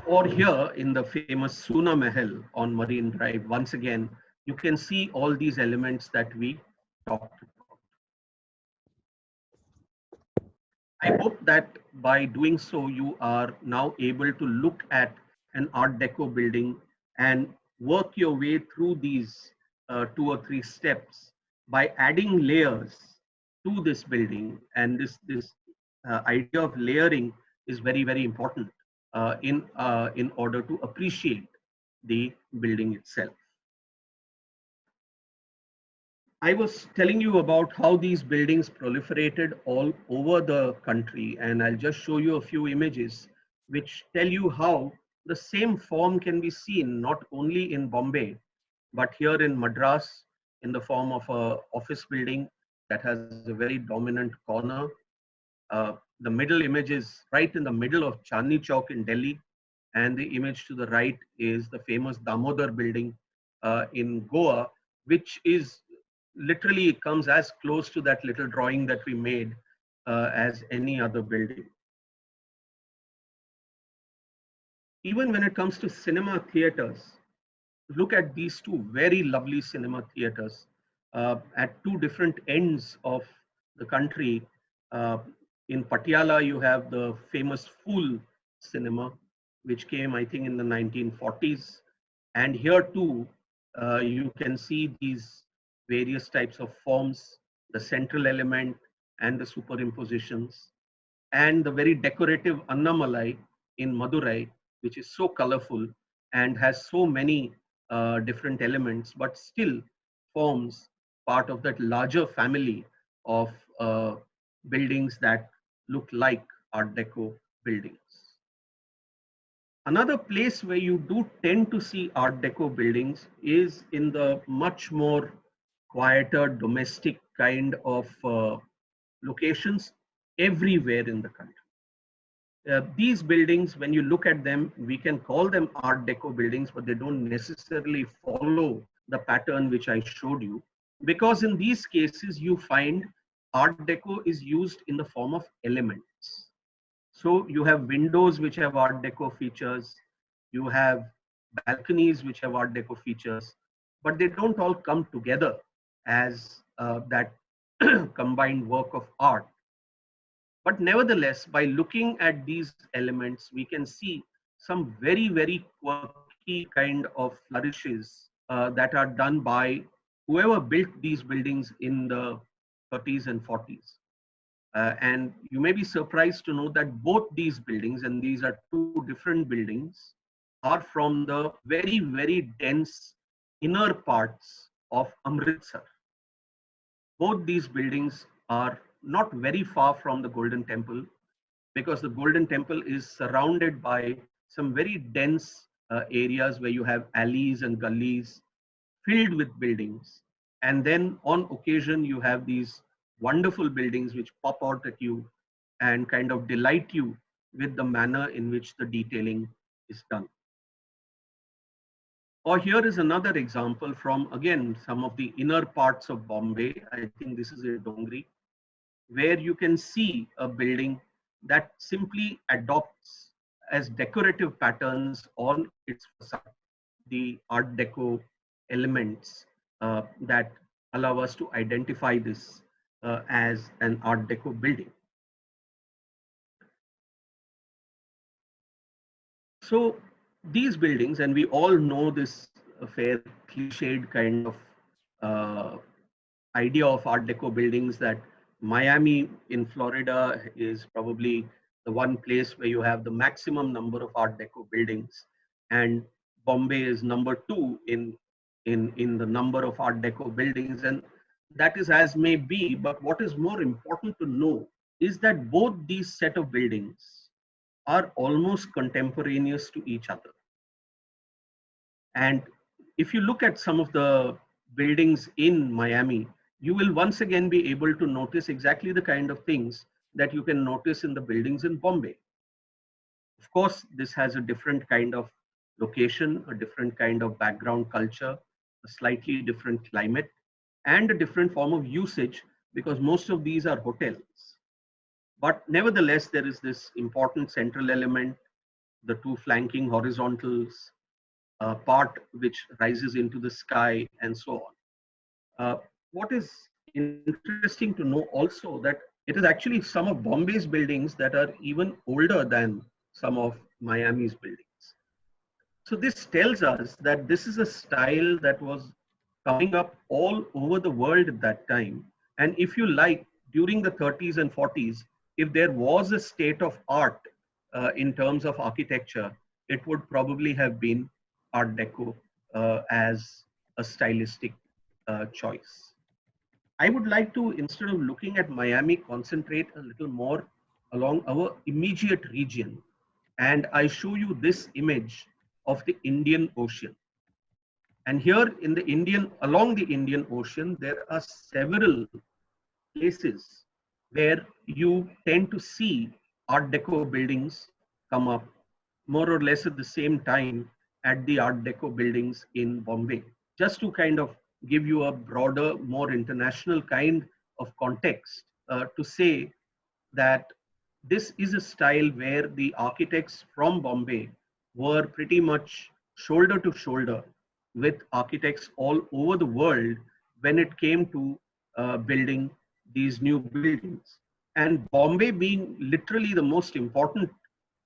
Or here in the famous Suna Mahal on Marine Drive, once again, you can see all these elements that we talked about. I hope that by doing so, you are now able to look at an Art Deco building and work your way through these 2 or 3 steps by adding layers to this building. And this idea of layering is very, very important in order to appreciate the building itself. I was telling you about how these buildings proliferated all over the country, and I'll just show you a few images which tell you how the same form can be seen not only in Bombay, but here in Madras in the form of a office building that has a very dominant corner. The middle image is right in the middle of Chandni Chowk in Delhi, and the image to the right is the famous Damodar building in Goa, which is literally comes as close to that little drawing that we made as any other building. Even when it comes to cinema theaters, look at these two very lovely cinema theaters at two different ends of the country. Uh, in Patiala, you have the famous Fool cinema, which came, I think, in the 1940s. And here too, you can see these various types of forms, the central element and the superimpositions, and the very decorative Annamalai in Madurai, which is so colorful and has so many different elements, but still forms part of that larger family of buildings that look like Art Deco buildings. Another place where you do tend to see Art Deco buildings is in the much more quieter domestic kind of locations everywhere in the country. These buildings, when you look at them, we can call them Art Deco buildings, but they don't necessarily follow the pattern which I showed you, because in these cases you find Art Deco is used in the form of elements. So you have windows which have Art Deco features, you have balconies which have Art Deco features, but they don't all come together as that combined work of art. But nevertheless, by looking at these elements, we can see some very, very quirky kind of flourishes that are done by whoever built these buildings in the 30s and 40s. And you may be surprised to know that both these buildings, and these are two different buildings, are from the very, very dense inner parts of Amritsar. Both these buildings are not very far from the Golden Temple, because the Golden Temple is surrounded by some very dense areas where you have alleys and gullies filled with buildings. And then on occasion, you have these wonderful buildings which pop out at you and kind of delight you with the manner in which the detailing is done. Or here is another example from, again, some of the inner parts of Bombay. I think this is in Dongri, where you can see a building that simply adopts as decorative patterns on its facade the Art Deco elements that allow us to identify this as an Art Deco building. So these buildings, and we all know this fair cliched kind of uh, idea of Art Deco buildings, that Miami in Florida is probably the one place where you have the maximum number of Art Deco buildings, and Bombay is number two in the number of Art Deco buildings, and that is as may be. But what is more important to know is that both these set of buildings are almost contemporaneous to each other. And if you look at some of the buildings in Miami, you will once again be able to notice exactly the kind of things that you can notice in the buildings in Bombay. Of course, this has a different kind of location, a different kind of background culture, a slightly different climate, and a different form of usage, because most of these are hotels. But nevertheless, there is this important central element, the two flanking horizontals, part which rises into the sky, and so on. What is interesting to know also, that it is actually some of Bombay's buildings that are even older than some of Miami's buildings. So this tells us that this is a style that was coming up all over the world at that time. And if you like, during the 30s and 40s, if there was a state of art in terms of architecture, it would probably have been Art Deco as a stylistic choice. I would like to, instead of looking at Miami, concentrate a little more along our immediate region. And I show you this image of the Indian Ocean. And here in the along the Indian Ocean, there are several places where you tend to see Art Deco buildings come up more or less at the same time at the Art Deco buildings in Bombay. Just to kind of give you a broader, more international kind of context, to say that this is a style where the architects from Bombay were pretty much shoulder to shoulder with architects all over the world when it came to building these new buildings. And Bombay, being literally the most important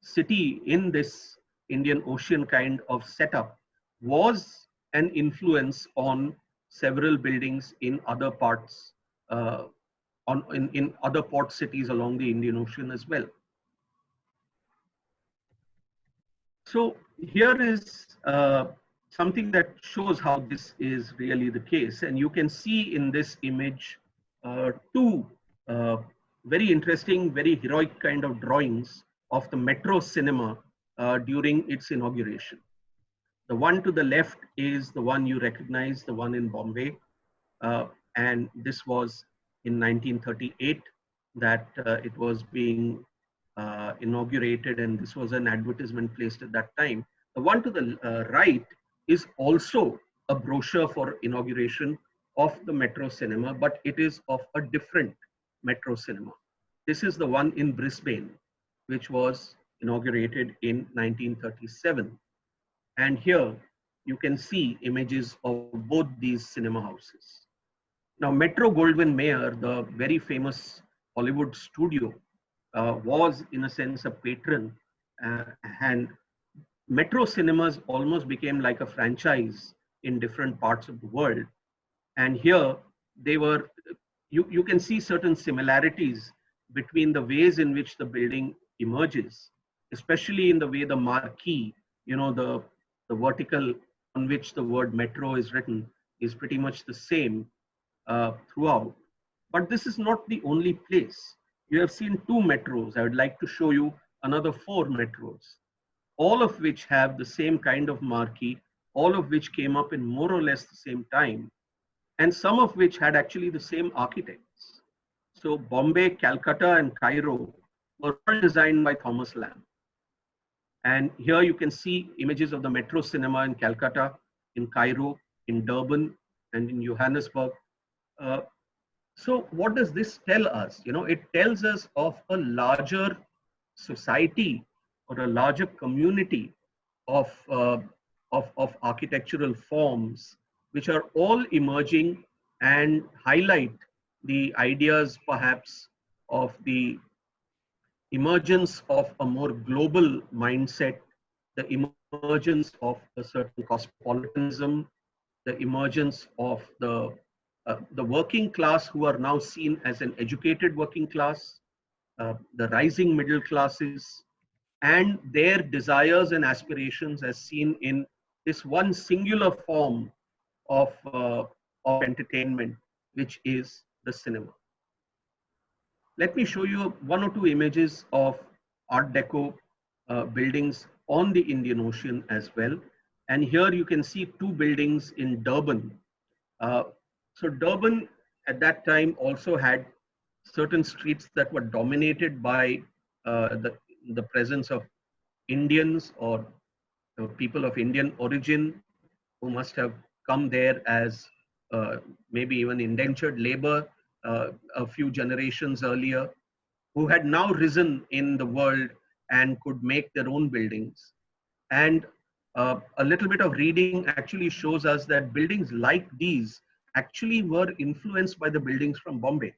city in this Indian Ocean kind of setup, was an influence on several buildings in other parts, in other port cities along the Indian Ocean as well. So here is something that shows how this is really the case. And you can see in this image two very interesting, very heroic kind of drawings of the Metro cinema during its inauguration. The one to the left is the one you recognize, the one in Bombay. And this was in 1938 that it was being inaugurated, and this was an advertisement placed at that time. The one to the right is also a brochure for inauguration of the Metro cinema, but it is of a different Metro cinema. This is the one in Brisbane, which was inaugurated in 1937. And here you can see images of both these cinema houses. Now, Metro Goldwyn Mayer, the very famous Hollywood studio, was in a sense a patron, and Metro cinemas almost became like a franchise in different parts of the world. And here they were, you can see certain similarities between the ways in which the building emerges, especially in the way the marquee, the vertical on which the word metro is written is pretty much the same throughout. But this is not the only place. You have seen two metros. I would like to show you another four metros, all of which have the same kind of marquee, all of which came up in more or less the same time, and some of which had actually the same architects. So Bombay, Calcutta, and Cairo were all designed by Thomas Lamb. And here you can see images of the Metro Cinema in Calcutta, in Cairo, in Durban, and in Johannesburg. Uh, so what does this tell us? You know, it tells us of a larger society or a larger community of, of architectural forms, which are all emerging and highlight the ideas perhaps of the emergence of a more global mindset, the emergence of a certain cosmopolitanism, the emergence of the working class who are now seen as an educated working class, the rising middle classes, and their desires and aspirations as seen in this one singular form of entertainment, which is the cinema. Let me show you one or two images of Art Deco buildings on the Indian Ocean as well. And here you can see two buildings in Durban. Uh, so Durban at that time also had certain streets that were dominated by the presence of Indians or people of Indian origin who must have come there as maybe even indentured labor a few generations earlier, who had now risen in the world and could make their own buildings. And a little bit of reading actually shows us that buildings like these actually were influenced by the buildings from Bombay,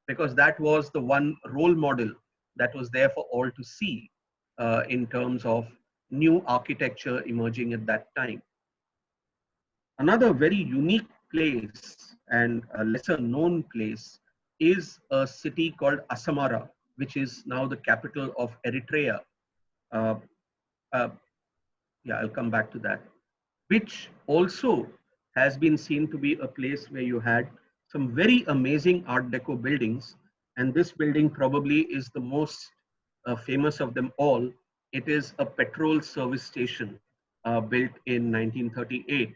because that was the one role model that was there for all to see in terms of new architecture emerging at that time. Another very unique place and a lesser known place is a city called Asmara, which is now the capital of Eritrea. Uh, uh, yeah, I'll come back to that. Which also has been seen to be a place where you had some very amazing Art Deco buildings. And this building probably is the most famous of them all. It is a petrol service station built in 1938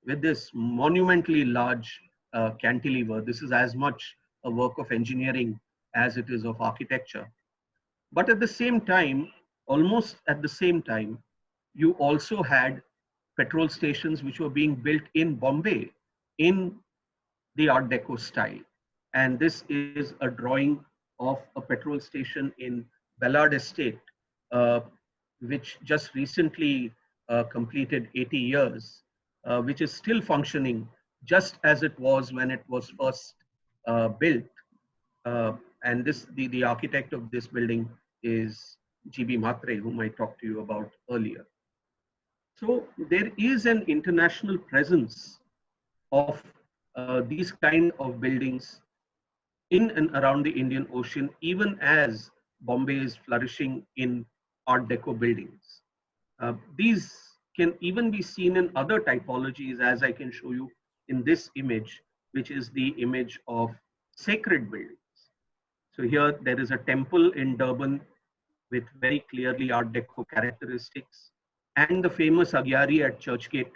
with this monumentally large cantilever. This is as much a work of engineering as it is of architecture. But at the same time, almost at the same time, you also had petrol stations which were being built in Bombay in the Art Deco style. And this is a drawing of a petrol station in Ballard Estate, uh, which just recently completed 80 years, which is still functioning just as it was when it was first built. Uh, and the architect of this building is GB Matre, whom I talked to you about earlier. So there is an international presence of these kind of buildings in and around the Indian Ocean, even as Bombay is flourishing in Art Deco buildings. These can even be seen in other typologies, as I can show you in this image, which is the image of sacred buildings. So here there is a temple in Durban with very clearly Art Deco characteristics, and the famous Agyari at Churchgate,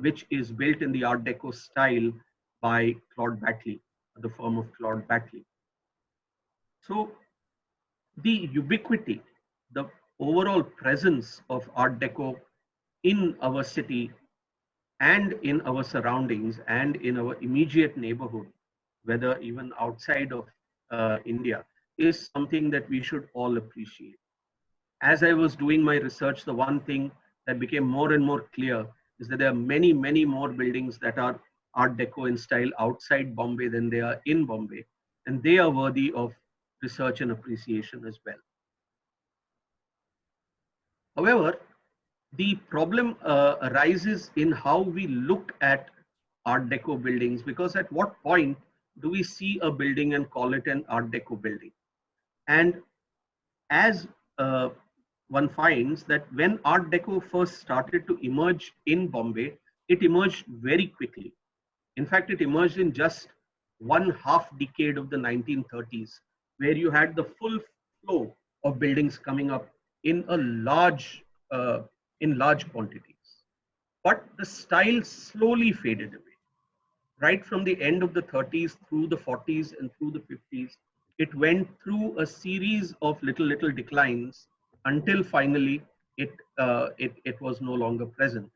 which is built in the Art Deco style by Claude Batley, the firm of Claude Batley. So the ubiquity, the overall presence of Art Deco in our city and in our surroundings and in our immediate neighborhood, whether even outside of India, is something that we should all appreciate. As I was doing my research, the one thing that became more and more clear is that there are many, many more buildings that are Art Deco in style outside Bombay than they are in Bombay. And they are worthy of research and appreciation as well. However, the problem arises in how we look at Art Deco buildings, because at what point do we see a building and call it an Art Deco building? And as one finds that when Art Deco first started to emerge in Bombay, it emerged very quickly. In fact, it emerged in just one half decade of the 1930s, where you had the full flow of buildings coming up in a in large quantities. But the style slowly faded away, right from the end of the 30s through the 40s and through the 50s. It went through a series of little declines until finally it was no longer present.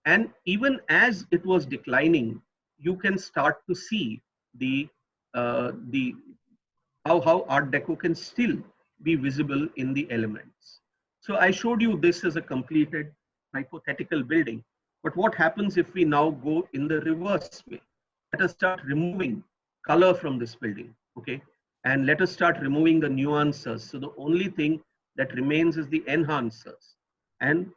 And even as it was declining, you can start to see the how Art Deco can still be visible in the elements. So I showed you this as a completed hypothetical building. But what happens if we now go in the reverse way? Let us start removing color from this building, okay? And let us start removing the nuances. So the only thing that remains is the enhancers. And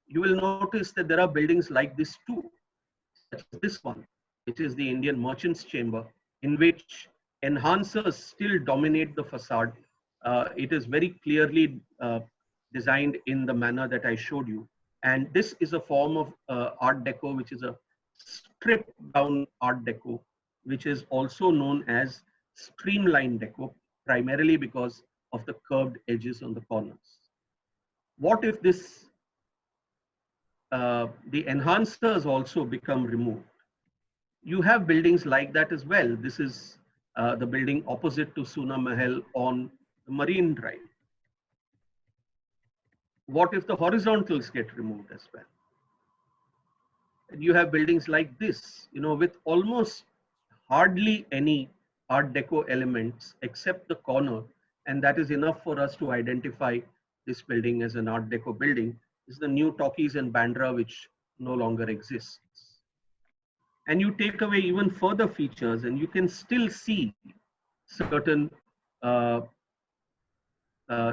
you will notice that there are buildings like this too, such as this one, which is the Indian Merchants Chamber, in which enhancers still dominate the facade. It is very clearly designed in the manner that I showed you. And this is a form of Art Deco, which is a stripped down Art Deco, which is also known as streamlined deco, primarily because of the curved edges on the corners. What if the enhancers also become removed? You have buildings like that as well. This is the building opposite to Suna Mahal on the Marine Drive. What if the horizontals get removed as well? And you have buildings like this, with almost hardly any Art Deco elements except the corner, and that is enough for us to identify this building as an Art Deco building. This is the new Talkies in Bandra, which no longer exists. And you take away even further features, and you can still see certain uh,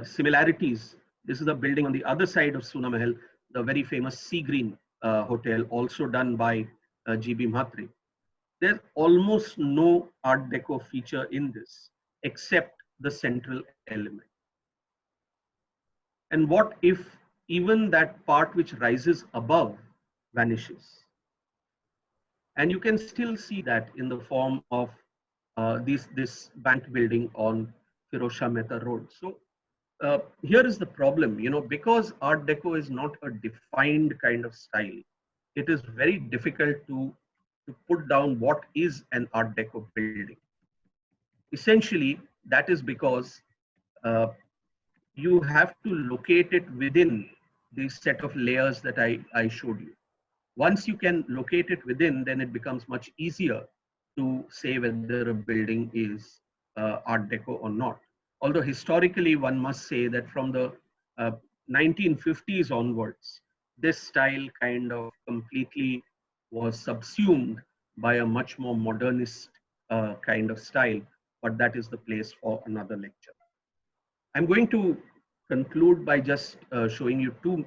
similarities. This is a building on the other side of Suna Mahal, the very famous Sea Green Hotel, also done by GB Mhatre. There's almost no Art Deco feature in this, except the central element. And what if even that part which rises above vanishes? And you can still see that in the form of this bank building on Firozshah Mehta Road. So here is the problem, because Art Deco is not a defined kind of style, it is very difficult to put down what is an Art Deco building. Essentially, that is because uh, you have to locate it within the set of layers that I showed you. Once you can locate it within, then it becomes much easier to say whether a building is Art Deco or not. Although historically, one must say that from the uh, 1950s onwards, this style kind of completely was subsumed by a much more modernist kind of style, but that is the place for another lecture. I'm going to conclude by just showing you two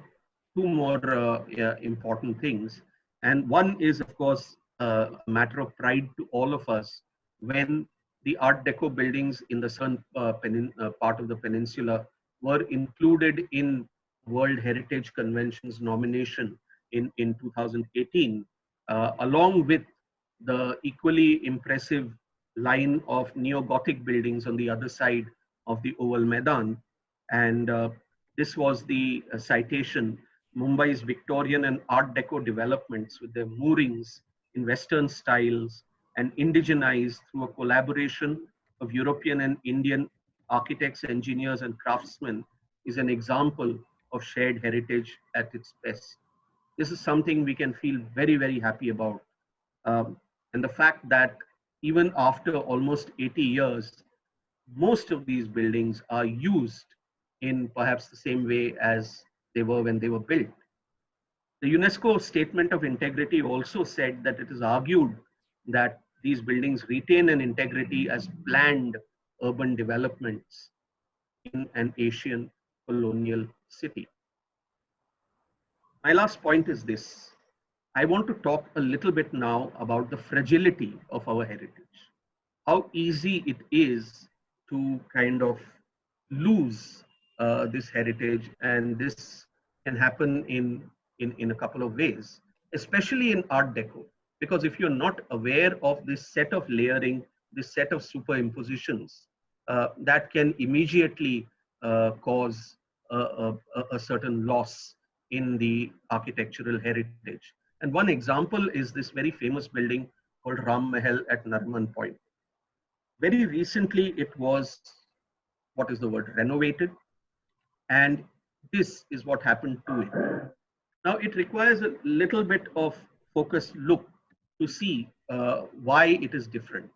more important things. And one is, of course, a matter of pride to all of us when the Art Deco buildings in the southern part of the peninsula were included in World Heritage Convention's nomination in 2018, along with the equally impressive line of neo-Gothic buildings on the other side of the Oval Maidan. And this was the citation, Mumbai's Victorian and Art Deco developments with their moorings in Western styles and indigenized through a collaboration of European and Indian architects, engineers, and craftsmen is an example of shared heritage at its best. This is something we can feel very happy about. Um, and the fact that even after almost 80 years, most of these buildings are used in perhaps the same way as they were when they were built. The UNESCO Statement of Integrity also said that it is argued that these buildings retain an integrity as planned urban developments in an Asian colonial city. My last point is this. I want to talk a little bit now about the fragility of our heritage. How easy it is to kind of lose this heritage, and this can happen in a couple of ways, especially in Art Deco, because if you're not aware of this set of layering, this set of superimpositions, that can immediately cause a certain loss in the architectural heritage. And one example is this very famous building called Ram Mahal at Narman Point. Very recently, it was what is the word, renovated. And this is what happened to it. Now, it requires a little bit of focused look to see why it is different.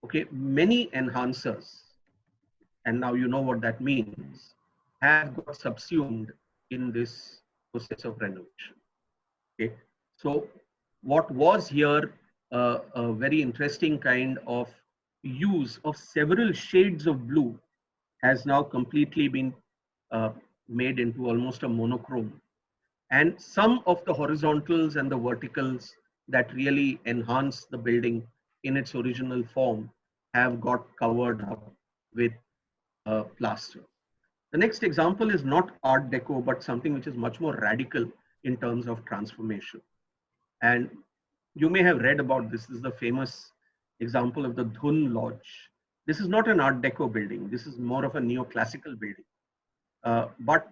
Okay, many enhancers, and now you know what that means, have got subsumed in this process of renovation. Okay, so what was here a very interesting kind of use of several shades of blue has now completely been uh, made into almost a monochrome. And some of the horizontals and the verticals that really enhance the building in its original form have got covered up with plaster. The next example is not Art Deco, but something which is much more radical in terms of transformation. And you may have read about this. This is the famous example of the Dhun Lodge. This is not an Art Deco building. This is more of a neoclassical building. But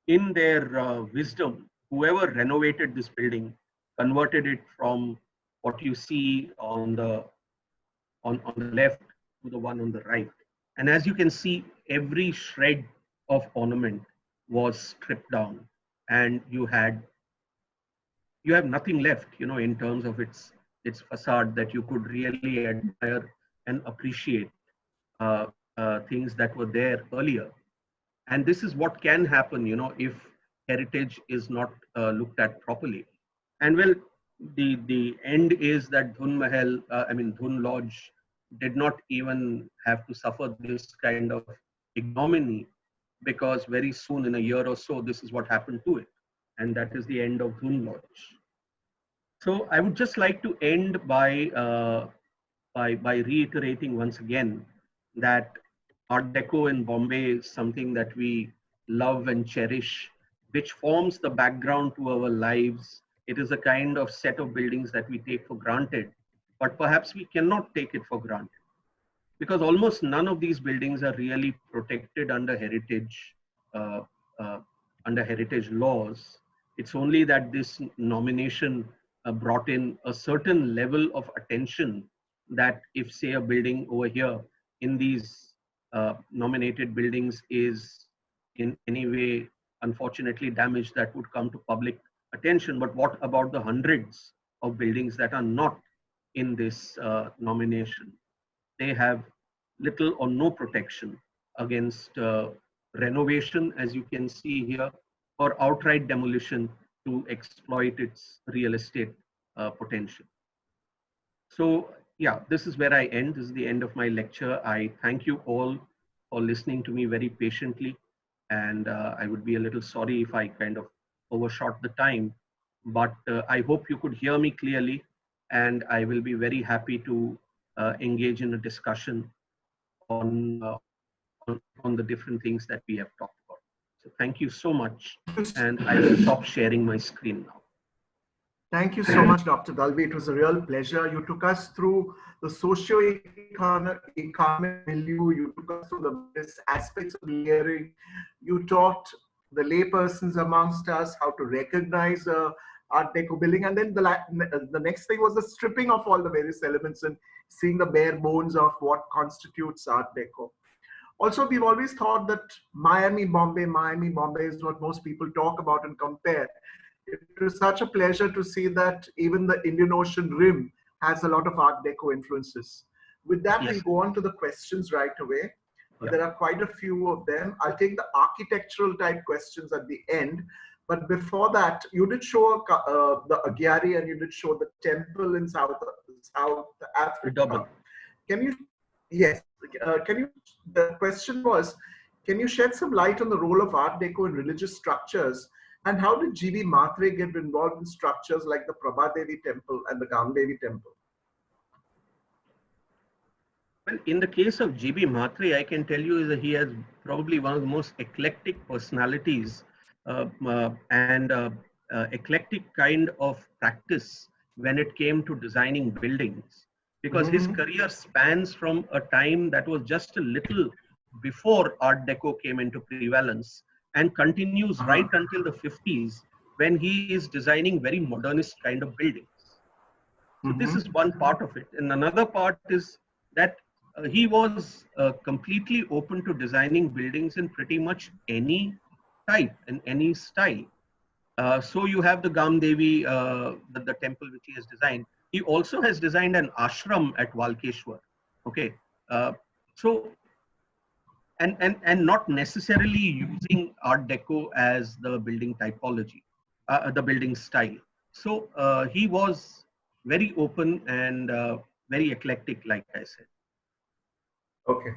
in their wisdom, whoever renovated this building converted it from what you see on the left to the one on the right. And as you can see, every shred of ornament was stripped down, and you have nothing left, in terms of its facade that you could really admire and appreciate things that were there earlier. And this is what can happen, if heritage is not looked at properly. And well, the end is that Dhun Lodge did not even have to suffer this kind of ignominy, because very soon, in a year or so, this is what happened to it. And that is the end of Dhun Lodge. So I would just like to end by reiterating once again that Art Deco in Bombay is something that we love and cherish, which forms the background to our lives. It is a kind of set of buildings that we take for granted, but perhaps we cannot take it for granted, because almost none of these buildings are really protected uh, uh, under heritage laws. It's only that this nomination brought in a certain level of attention that if, say, a building over here in these nominated buildings is in any way unfortunately damaged, that would come to public attention. But what about the hundreds of buildings that are not in this nomination? They have little or no protection against renovation, as you can see here, or outright demolition to exploit its real estate potential. So yeah, this is where I end. This is the end of my lecture. I thank you all for listening to me very patiently. And I would be a little sorry if I kind of overshot the time, but I hope you could hear me clearly, and I will be very happy to engage in a discussion on, on the different things that we have talked about. So thank you so much. And I will stop sharing my screen now. Thank you so much, Dr. Dalvi. It was a real pleasure. You took us through the socio-economic milieu. You took us through the various aspects of layering. You taught the laypersons amongst us how to recognize Art Deco building. And then the next thing was the stripping of all the various elements and seeing the bare bones of what constitutes Art Deco. Also, we've always thought that Miami-Bombay is what most people talk about and compare. It was such a pleasure to see that even the Indian Ocean rim has a lot of Art Deco influences. With that, Yes. we'll go on to the questions right away. Yeah. There are quite a few of them. I'll take the architectural type questions at the end. But before that, you did show the Agyari and you did show the temple in South Africa. Can you, yes, the question was, can you shed some light on the role of Art Deco in religious structures? And how did G.B. Matre get involved in structures like the Prabhadevi Temple and the Gamdevi Temple? Well, in the case of G.B. Matre, I can tell you that he has probably one of the most eclectic personalities and eclectic kind of practice when it came to designing buildings. Because his career spans from a time that was just a little before Art Deco came into prevalence, and continues right until the 50s, when he is designing very modernist kind of buildings. So this is one part of it. And another part is that he was completely open to designing buildings in pretty much any type and any style. So you have the Gamdevi, the temple which he has designed. He also has designed an ashram at Walkeshwar. Okay, uh, so and not necessarily using Art Deco as the building typology, the building style. So he was very open and very eclectic, like I said. Okay.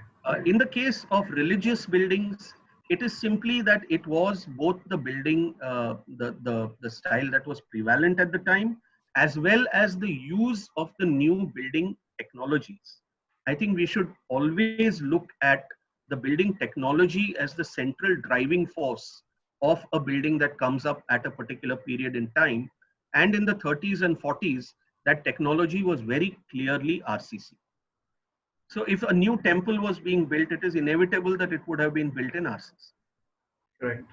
In the case of religious buildings, it is simply that it was both the building, the style that was prevalent at the time, as well as the use of the new building technologies. I think we should always look at the building technology as the central driving force of a building that comes up at a particular period in time. And in the 30s and 40s, that technology was very clearly RCC. So if a new temple was being built, it is inevitable that it would have been built in Arsis. Correct.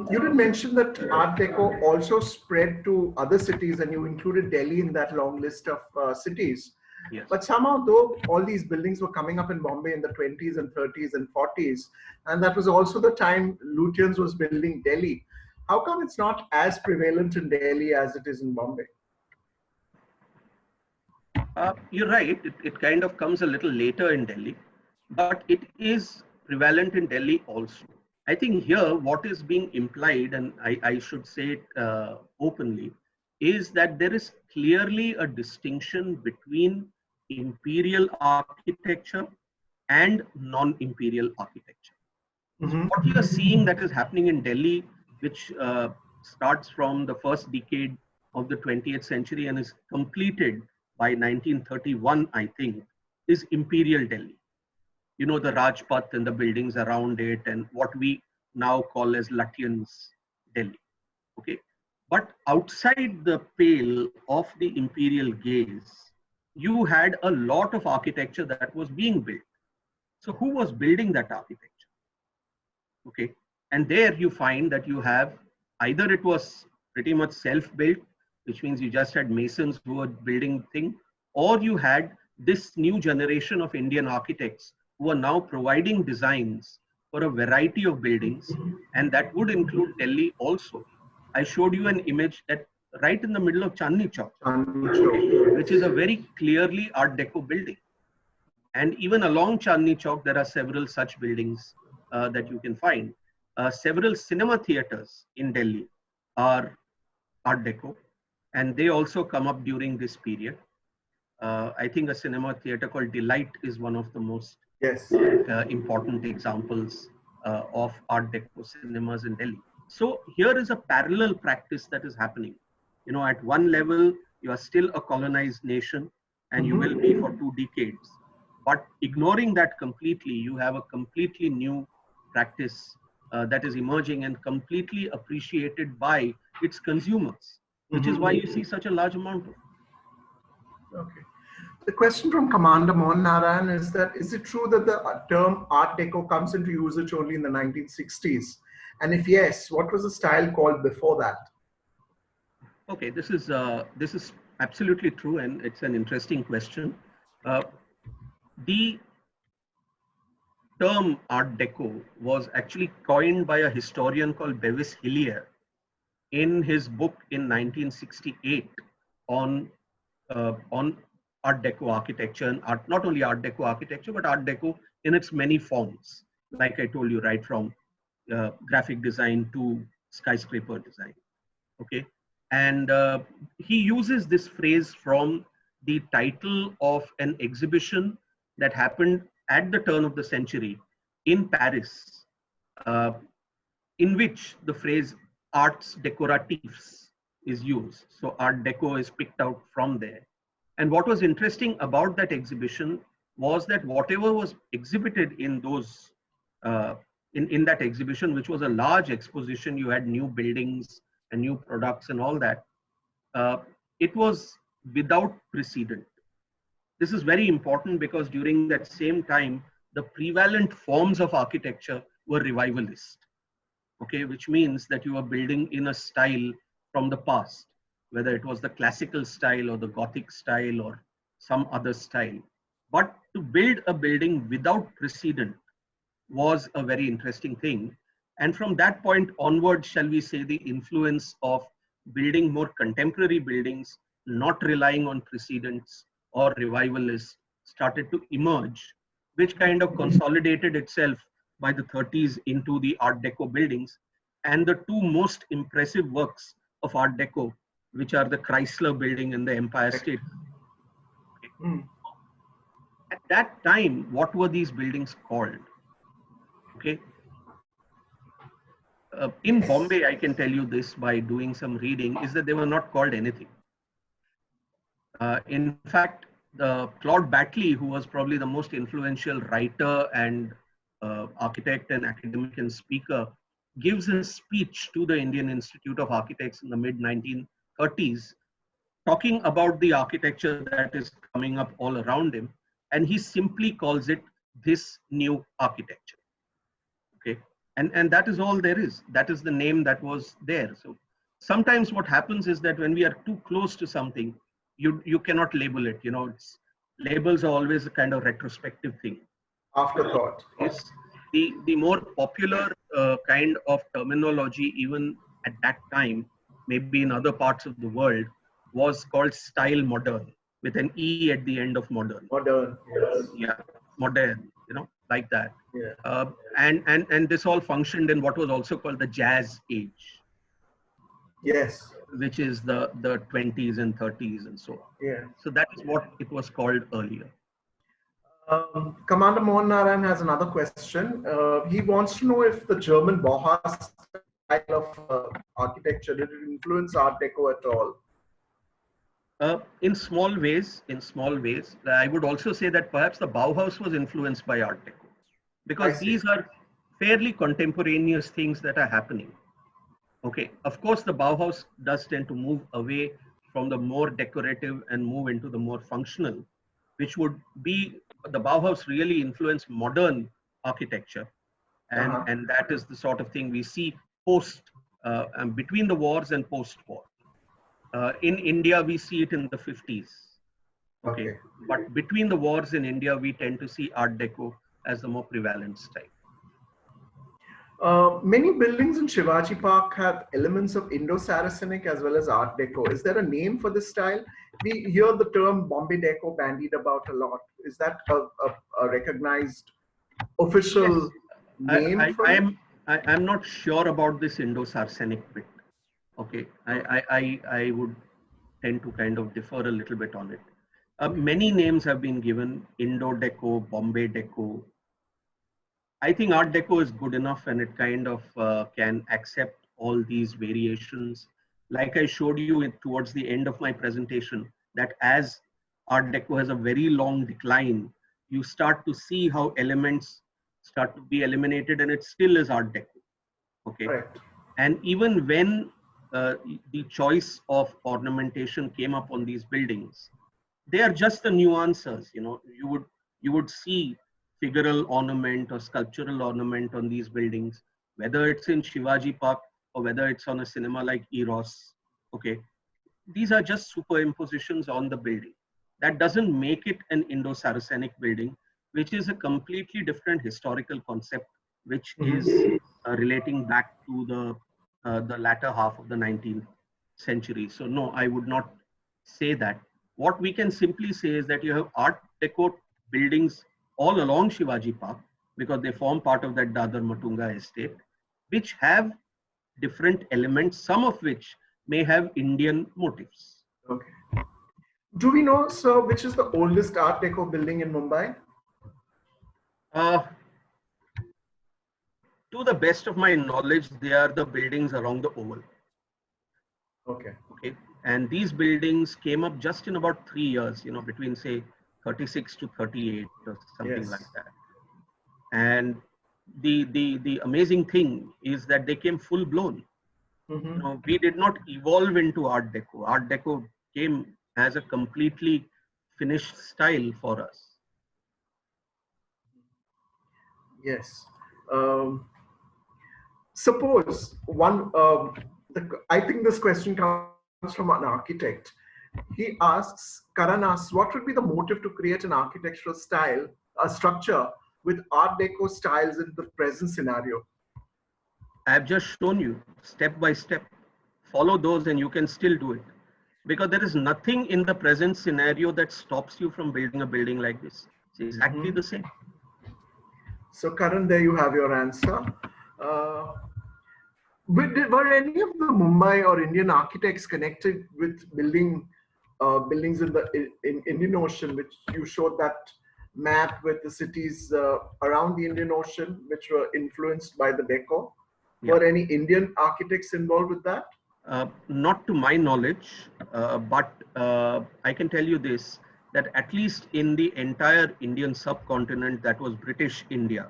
You did mention that Art Deco also spread to other cities, and you included Delhi in that long list of cities. Yes. But somehow, though, all these buildings were coming up in Bombay in the 20s and 30s and 40s, and that was also the time Lutyens was building Delhi. How come it's not as prevalent in Delhi as it is in Bombay? You're right. It kind of comes a little later in Delhi, but it is prevalent in Delhi also. I think here what is being implied, and I should say it openly, is that there is clearly a distinction between imperial architecture and non-imperial architecture. So what you are seeing that is happening in Delhi, which starts from the first decade of the 20th century and is completed by 1931, I think, is imperial Delhi. You know, the Rajpath and the buildings around it and what we now call as Lutyens Delhi. Okay. But outside the pale of the imperial gaze, you had a lot of architecture that was being built. So who was building that architecture? Okay, and there you find that you have either it was pretty much self-built, which means you just had masons who were building thing, or you had this new generation of Indian architects who are now providing designs for a variety of buildings, and that would include Delhi also. I showed you an image at right in the middle of Chandni Chowk, which is a very clearly Art Deco building. And even along Chandni Chowk, there are several such buildings that you can find. Several cinema theaters in Delhi are Art Deco, and they also come up during this period. I think a cinema theater called Delight is one of the most important examples of Art Deco cinemas in Delhi. So here is a parallel practice that is happening. You know, at one level, you are still a colonized nation, and you will be for 2 decades. But ignoring that completely, you have a completely new practice that is emerging and completely appreciated by its consumers, which is why you see such a large amount of it. Okay. The question from Commander Mohan Narayan is that, is it true that the term Art Deco comes into usage only in the 1960s? And if yes, what was the style called before that? Okay, this is absolutely true, and it's an interesting question. The term Art Deco was actually coined by a historian called Bevis Hillier in his book in 1968 on Art Deco architecture and art, not only Art Deco architecture, but Art Deco in its many forms. Like I told you, right from graphic design to skyscraper design. Okay, and he uses this phrase from the title of an exhibition that happened at the turn of the century in Paris, uh, in which the phrase arts décoratifs is used. So Art Deco is picked out from there. And what was interesting about that exhibition was that whatever was exhibited in those in that exhibition, which was a large exposition, you had new buildings and new products and all that. It was without precedent. This is very important because during that same time, the prevalent forms of architecture were revivalist. Okay, which means that you are building in a style from the past, whether it was the classical style or the Gothic style or some other style. But to build a building without precedent was a very interesting thing. And from that point onward, shall we say, the influence of building more contemporary buildings, not relying on precedents or revivalists, started to emerge, which kind of consolidated itself by the 30s into the Art Deco buildings. And the two most impressive works of Art Deco, which are the Chrysler Building and the Empire State. Mm. At that time, what were these buildings called? Okay. In Bombay, I can tell you this by doing some reading, is that they were not called anything. In fact, Claude Batley, who was probably the most influential writer and architect and academic and speaker, gives a speech to the Indian Institute of Architects in the mid 1930s, talking about the architecture that is coming up all around him. And he simply calls it this new architecture. Okay. And that is all there is. That is the name that was there. So sometimes what happens is that when we are too close to something, you cannot label it. You know, labels are always a kind of retrospective thing. Afterthought. Yes. The more popular kind of terminology, even at that time, maybe in other parts of the world, was called style modern, with an E at the end of modern. Modern, yes. Yeah, modern, you know, like that. Yeah. And this all functioned in what was also called the jazz age. Yes. Which is the 20s and 30s and so on. Yeah. So that is what it was called earlier. Commander Mohan Narayan has another question. He wants to know if the German Bauhaus style of architecture, did it influence Art Deco at all? In small ways, I would also say that perhaps the Bauhaus was influenced by Art Deco, because these are fairly contemporaneous things that are happening. Okay, of course, the Bauhaus does tend to move away from the more decorative and move into the more functional, which would be, the Bauhaus really influenced modern architecture. And that is the sort of thing we see post, between the wars and post-war. In India, we see it in the 50s. Okay. But between the wars in India, we tend to see Art Deco as the more prevalent style. Many buildings in Shivaji Park have elements of Indo-Saracenic as well as Art Deco. Is there a name for this style? We hear the term Bombay Deco bandied about a lot. Is that a recognized official name for it? I'm not sure about this Indo-Saracenic bit. Okay, I would tend to kind of differ a little bit on it. Many names have been given: Indo Deco, Bombay Deco. I think Art Deco is good enough, and it kind of can accept all these variations. Like I showed you towards the end of my presentation, that as Art Deco has a very long decline, you start to see how elements start to be eliminated, and it still is Art Deco. Okay, right. And even when the choice of ornamentation came up on these buildings, they are just the nuances. You know, you would see figural ornament or sculptural ornament on these buildings, whether it's in Shivaji Park or whether it's on a cinema like Eros. Okay, these are just superimpositions on the building. That doesn't make it an Indo-Saracenic building, which is a completely different historical concept, which is relating back to the latter half of the 19th century. So no, I would not say that. What we can simply say is that you have Art Deco buildings all along Shivaji Park, because they form part of that Dadar Matunga estate, which have different elements, some of which may have Indian motifs. Okay. Do we know, sir, which is the oldest Art Deco building in Mumbai? To the best of my knowledge, they are the buildings along the Oval. Okay. Okay. And these buildings came up just in about 3 years, you know, between say 36 to 38 or something like that. And the amazing thing is that they came full blown. You know, we did not evolve into Art Deco. Art Deco came as a completely finished style for us. Yes. Suppose one, I think this question comes from an architect. He asks, Karan asks, what would be the motive to create an architectural style, a structure with Art Deco styles in the present scenario? I have just shown you step by step. Follow those and you can still do it. Because there is nothing in the present scenario that stops you from building a building like this. It's exactly Mhm. the same. So, Karan, there you have your answer. Uh, were any of the Mumbai or Indian architects connected with buildings in the Indian Ocean, which you showed that map with the cities around the Indian Ocean, which were influenced by the Deco? Yeah. Were any Indian architects involved with that? Not to my knowledge, but I can tell you this, that at least in the entire Indian subcontinent that was British India,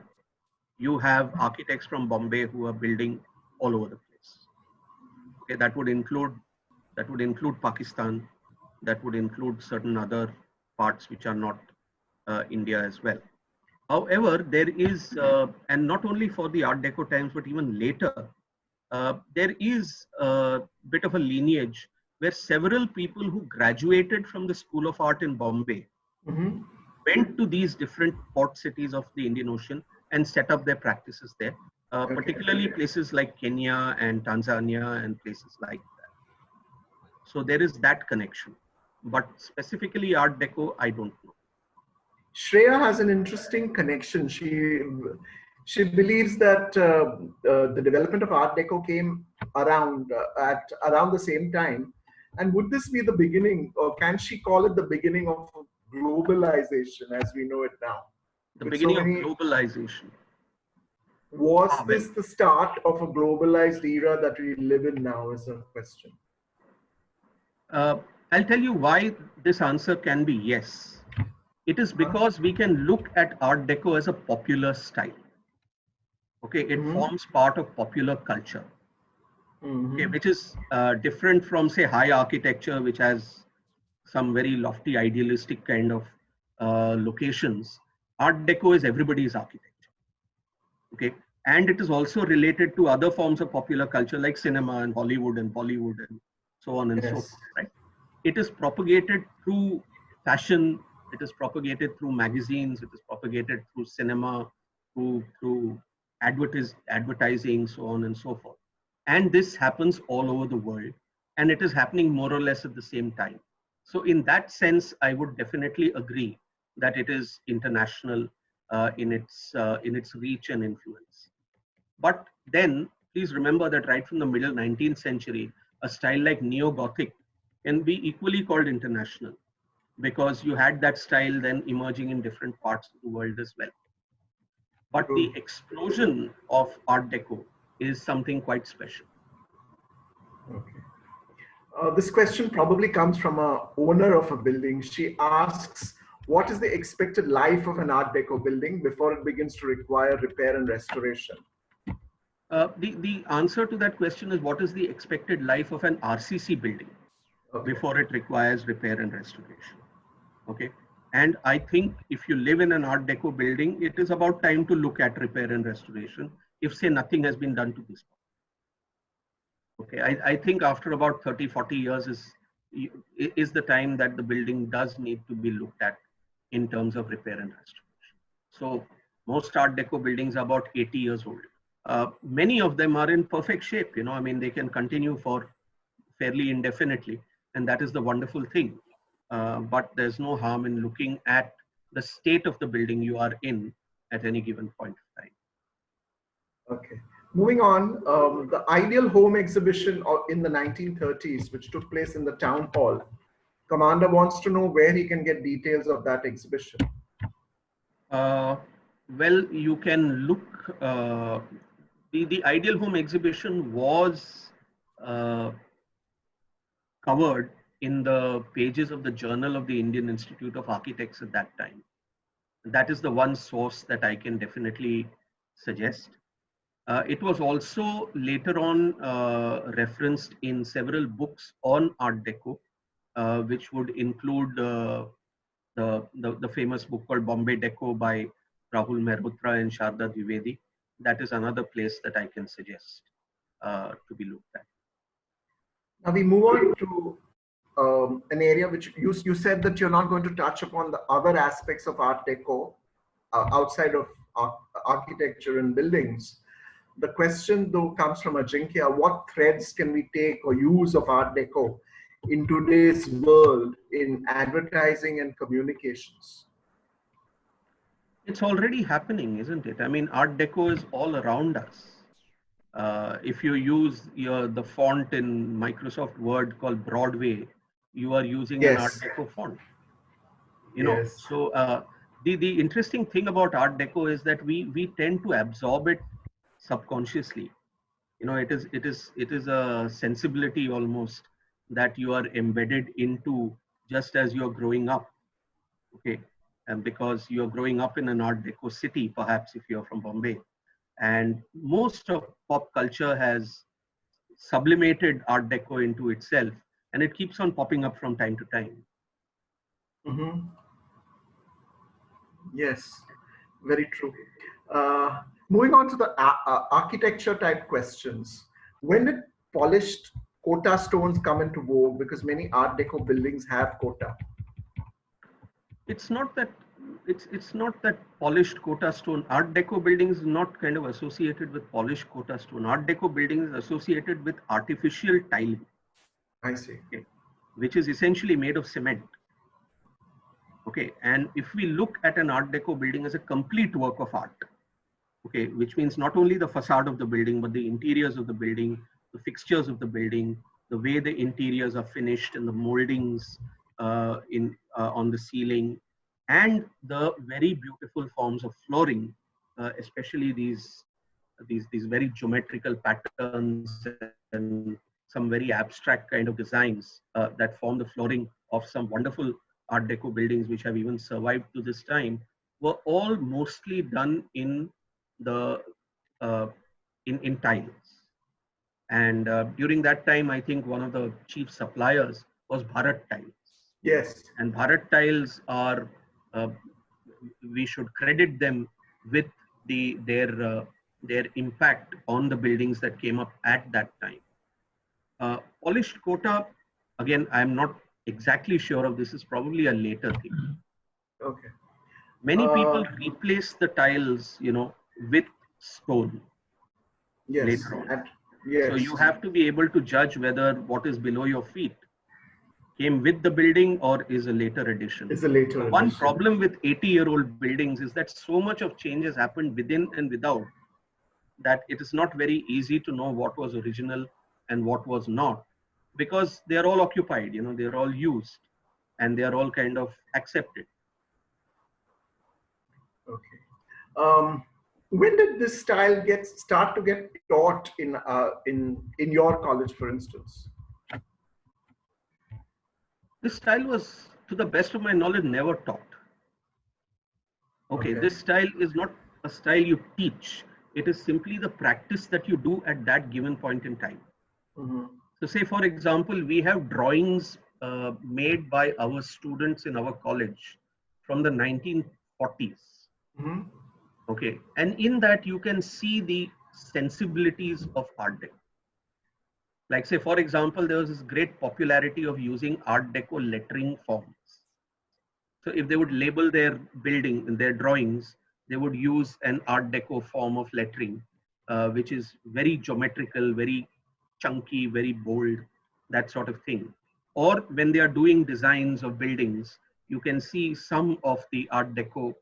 you have architects from Bombay who are building all over the place. Okay, that would include Pakistan, that would include certain other parts which are not India as well. However, there is, and not only for the Art Deco times, but even later, there is a bit of a lineage where several people who graduated from the School of Art in Bombay Mhm. went to these different port cities of the Indian Ocean and set up their practices there, Okay. particularly places like Kenya and Tanzania and places like that. So there is that connection. But specifically Art Deco, I don't know. Shreya has an interesting connection. She believes that the development of Art Deco came at around the same time. And would this be the beginning, or can she call it the beginning of globalization as we know it now? The With so beginning of many, globalization. was Well, this the start of a globalized era that we live in now? Is a question. uh, I'll tell you why this answer can be yes. It is Huh? because we can look at Art Deco as a popular style. Okay, it Mm-hmm. forms part of popular culture. Okay, Mm-hmm. which is different from, say, high architecture, which has some very lofty idealistic kind of locations. Art Deco is everybody's architecture. Okay, and it is also related to other forms of popular culture like cinema and Hollywood and Bollywood and so on and so Yes. forth, right? It is propagated through fashion, it is propagated through magazines, it is propagated through cinema, through advertising, so on and so forth. And this happens all over the world, and it is happening more or less at the same time. So in that sense, I would definitely agree that it is international in its reach and influence. But then please remember that right from the middle 19th century, a style like neo-Gothic can be equally called international because you had that style then emerging in different parts of the world as well. But the True. explosion of Art Deco is something quite special. Okay. This question probably comes from a owner of a building. She asks, what is the expected life of an Art Deco building before it begins to require repair and restoration? The answer to that question is what is the expected life of an RCC building Okay. before it requires repair and restoration? Okay. And I think if you live in an Art Deco building, it is about time to look at repair and restoration if, say, nothing has been done to this point. Okay. I think after about 30, 40 years is the time that the building does need to be looked at in terms of repair and restoration. So most Art Deco buildings are about 80 years old. Many of them are in perfect shape. I mean, they can continue for fairly indefinitely, and that is the wonderful thing. But there's no harm in looking at the state of the building you are in at any given point of time. Okay. Moving on, the Ideal Home exhibition in the 1930s, which took place in the town hall. Commander wants to know where he can get details of that exhibition. Uh, well, you can look. The Ideal Home exhibition was uh, covered in the pages of the Journal of the Indian Institute of Architects at that time. That is the one source that I can definitely suggest. It was also later on referenced in several books on Art Deco, which would include the famous book called Bombay Deco by Rahul Mehrotra and Sharda Dwivedi. That is another place that I can suggest to be looked at. Now we move on to an area which you said that you're not going to touch upon the other aspects of Art Deco outside of architecture and buildings. The question though comes from Ajinkya: what threads can we take or use of Art Deco in today's world in advertising and communications? It's already happening, isn't it? I mean, Art Deco is all around us. If you use the font in Microsoft Word called Broadway, you are using an Art Yes. Deco font. Yes. So the interesting thing about Art Deco is that we tend to absorb it subconsciously. It is a sensibility almost that you are embedded into just as you are growing up. Okay, and because you're growing up in an Art Deco city, perhaps if you're from Bombay, and most of pop culture has sublimated Art Deco into itself, and it keeps on popping up from time to time. Mm-hmm. Yes, very true. Moving on to the architecture type questions. When did polished Kota stones come into vogue? Because many Art Deco buildings have Kota. It's not that it's not that polished Kota stone. Art Deco buildings is not kind of associated with polished Kota stone. Art Deco buildings is associated with artificial tiling. I see. Okay, which is essentially made of cement. Okay, and if we look at an Art Deco building as a complete work of art, okay, which means not only the facade of the building, but the interiors of the building, the fixtures of the building, the way the interiors are finished and the moldings on the ceiling, and the very beautiful forms of flooring, especially these very geometrical patterns and some very abstract kind of designs that form the flooring of some wonderful Art Deco buildings, which have even survived to this time, were all mostly done in the in tiles. And during that time, I think one of the chief suppliers was Bharat Tiles. Yes. And Bharat Tiles are, we should credit them with their impact on the buildings that came up at that time. Polished Kota, again, I'm not exactly sure of this, is probably a later thing. Okay. Many people replace the tiles, with stone Yes. later on. And, yes. So you have to be able to judge whether what is below your feet came with the building or is a later addition. It's a later addition. One problem with 80-year-old buildings is that so much of change has happened within and without that it is not very easy to know what was original and what was not, because they are all occupied, they are all used and they are all kind of accepted. Okay. When did this style start to get taught in your college, for instance? This style was, to the best of my knowledge, never taught. Okay, this style is not a style you teach. It is simply the practice that you do at that given point in time. Mm-hmm. So say, for example, we have drawings made by our students in our college from the 1940s. Mm-hmm. Okay, and in that you can see the sensibilities of Art Deco. Like say, for example, there was this great popularity of using Art Deco lettering forms. So if they would label their building in their drawings, they would use an Art Deco form of lettering, which is very geometrical, very chunky, very bold, that sort of thing. Or when they are doing designs of buildings, you can see some of the Art Deco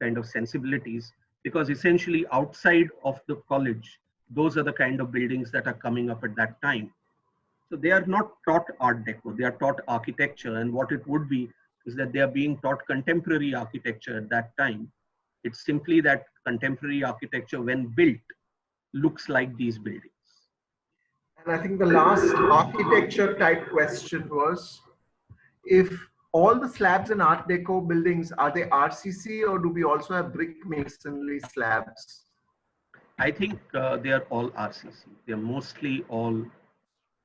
kind of sensibilities, because essentially outside of the college, those are the kind of buildings that are coming up at that time. So they are not taught Art Deco, they are taught architecture. And what it would be is that they are being taught contemporary architecture at that time. It's simply that contemporary architecture, when built, looks like these buildings. And I think the last architecture type question was, if all the slabs in Art Deco buildings, are they RCC or do we also have brick masonry slabs? I think they are all RCC. They're mostly all,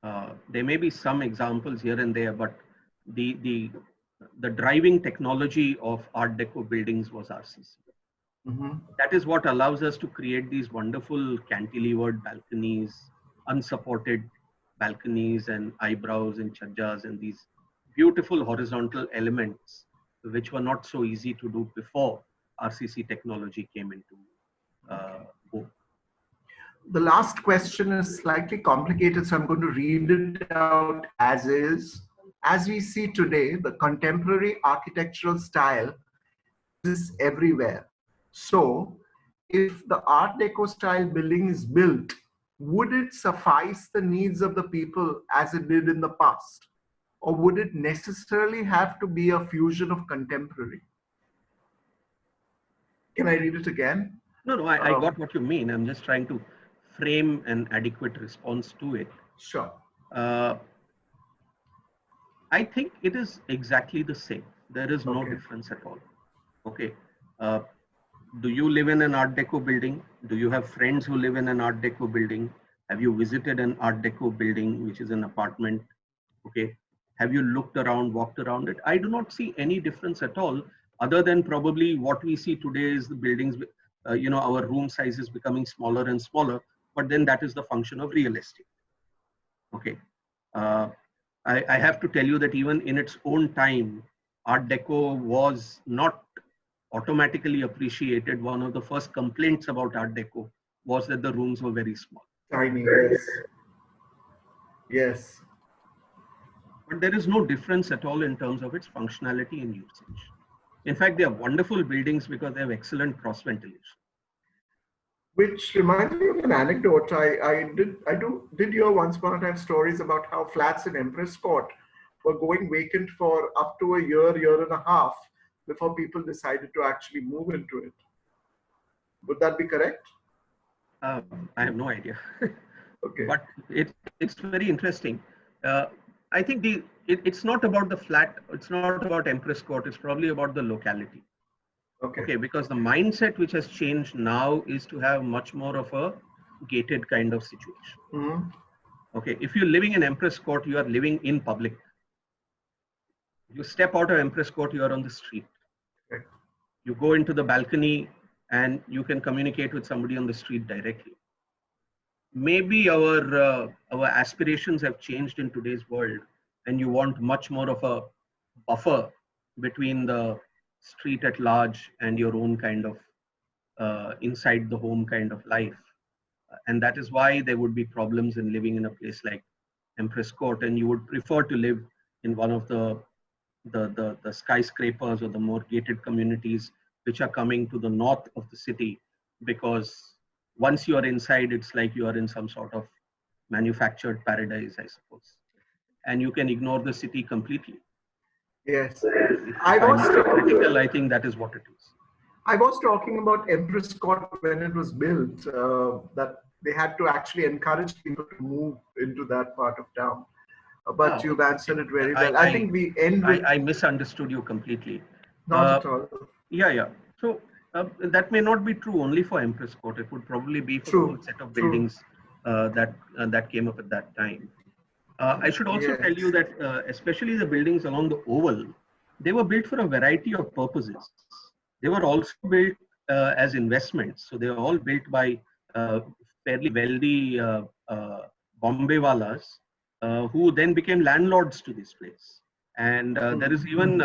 there may be some examples here and there, but the driving technology of Art Deco buildings was RCC. Mm-hmm. That is what allows us to create these wonderful cantilevered balconies, unsupported balconies and eyebrows and chajjas and these beautiful horizontal elements, which were not so easy to do before RCC technology came into vogue. The last question is slightly complicated, so I'm going to read it out as is. As we see today, the contemporary architectural style is everywhere. So, if the Art Deco style building is built, would it suffice the needs of the people as it did in the past? Or would it necessarily have to be a fusion of contemporary? Can I read it again? No, I got what you mean. I'm just trying to frame an adequate response to it. Sure. I think it is exactly the same. There is no difference at all. Okay. Do you live in an Art Deco building? Do you have friends who live in an Art Deco building? Have you visited an Art Deco building, which is an apartment? Okay. Have you looked around, walked around it? I do not see any difference at all, other than probably what we see today is the buildings, our room size is becoming smaller and smaller, but then that is the function of real estate. Okay. I have to tell you that even in its own time, Art Deco was not automatically appreciated. One of the first complaints about Art Deco was that the rooms were very small. Tiny, yes. Yes. But there is no difference at all in terms of its functionality and usage. In fact, they are wonderful buildings because they have excellent cross ventilation. Which reminds me of an anecdote. I did hear once upon a time stories about how flats in Empress Court were going vacant for up to a year and a half before people decided to actually move into it. Would that be correct? I have no idea. Okay. But it's very interesting. I think it's not about the flat. It's not about Empress Court. It's probably about the locality. Okay, because the mindset which has changed now is to have much more of a gated kind of situation. Mm-hmm. Okay, if you're living in Empress Court, you are living in public. You step out of Empress Court, you are on the street. Okay. You go into the balcony and you can communicate with somebody on the street directly. Maybe our aspirations have changed in today's world, and you want much more of a buffer between the street at large and your own kind of inside the home kind of life. And that is why there would be problems in living in a place like Empress Court, and you would prefer to live in one of the skyscrapers or the more gated communities which are coming to the north of the city, because once you are inside, it's like you are in some sort of manufactured paradise, I suppose. And you can ignore the city completely. Yes. I think that is what it is. I was talking about Empress Court when it was built, that they had to actually encourage people to move into that part of town. But you've answered it very well. I think we end with... I misunderstood you completely. Not at all. Yeah. So that may not be true only for Empress Court. It would probably be for the whole set of buildings that came up at that time. I should also tell you that especially the buildings along the Oval, they were built for a variety of purposes. They were also built as investments. So they were all built by fairly wealthy Bombay walas who then became landlords to this place. And there is even,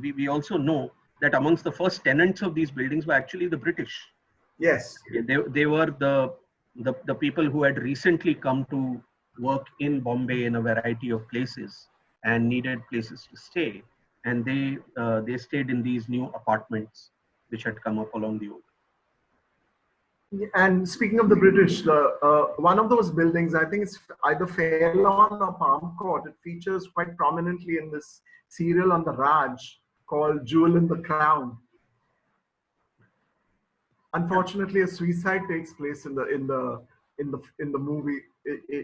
we also know that amongst the first tenants of these buildings were actually the British. Yes. They were the people who had recently come to work in Bombay in a variety of places and needed places to stay. And they stayed in these new apartments which had come up along the Oval. And speaking of the British, one of those buildings, I think it's either Fairlawn or Palm Court, it features quite prominently in this serial on the Raj called Jewel in the Crown. Unfortunately, a suicide takes place in the movie,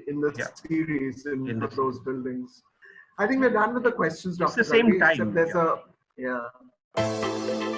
in the series, in those buildings. I think we're done with the questions, Dr. It's the same Dalvi, time. except there's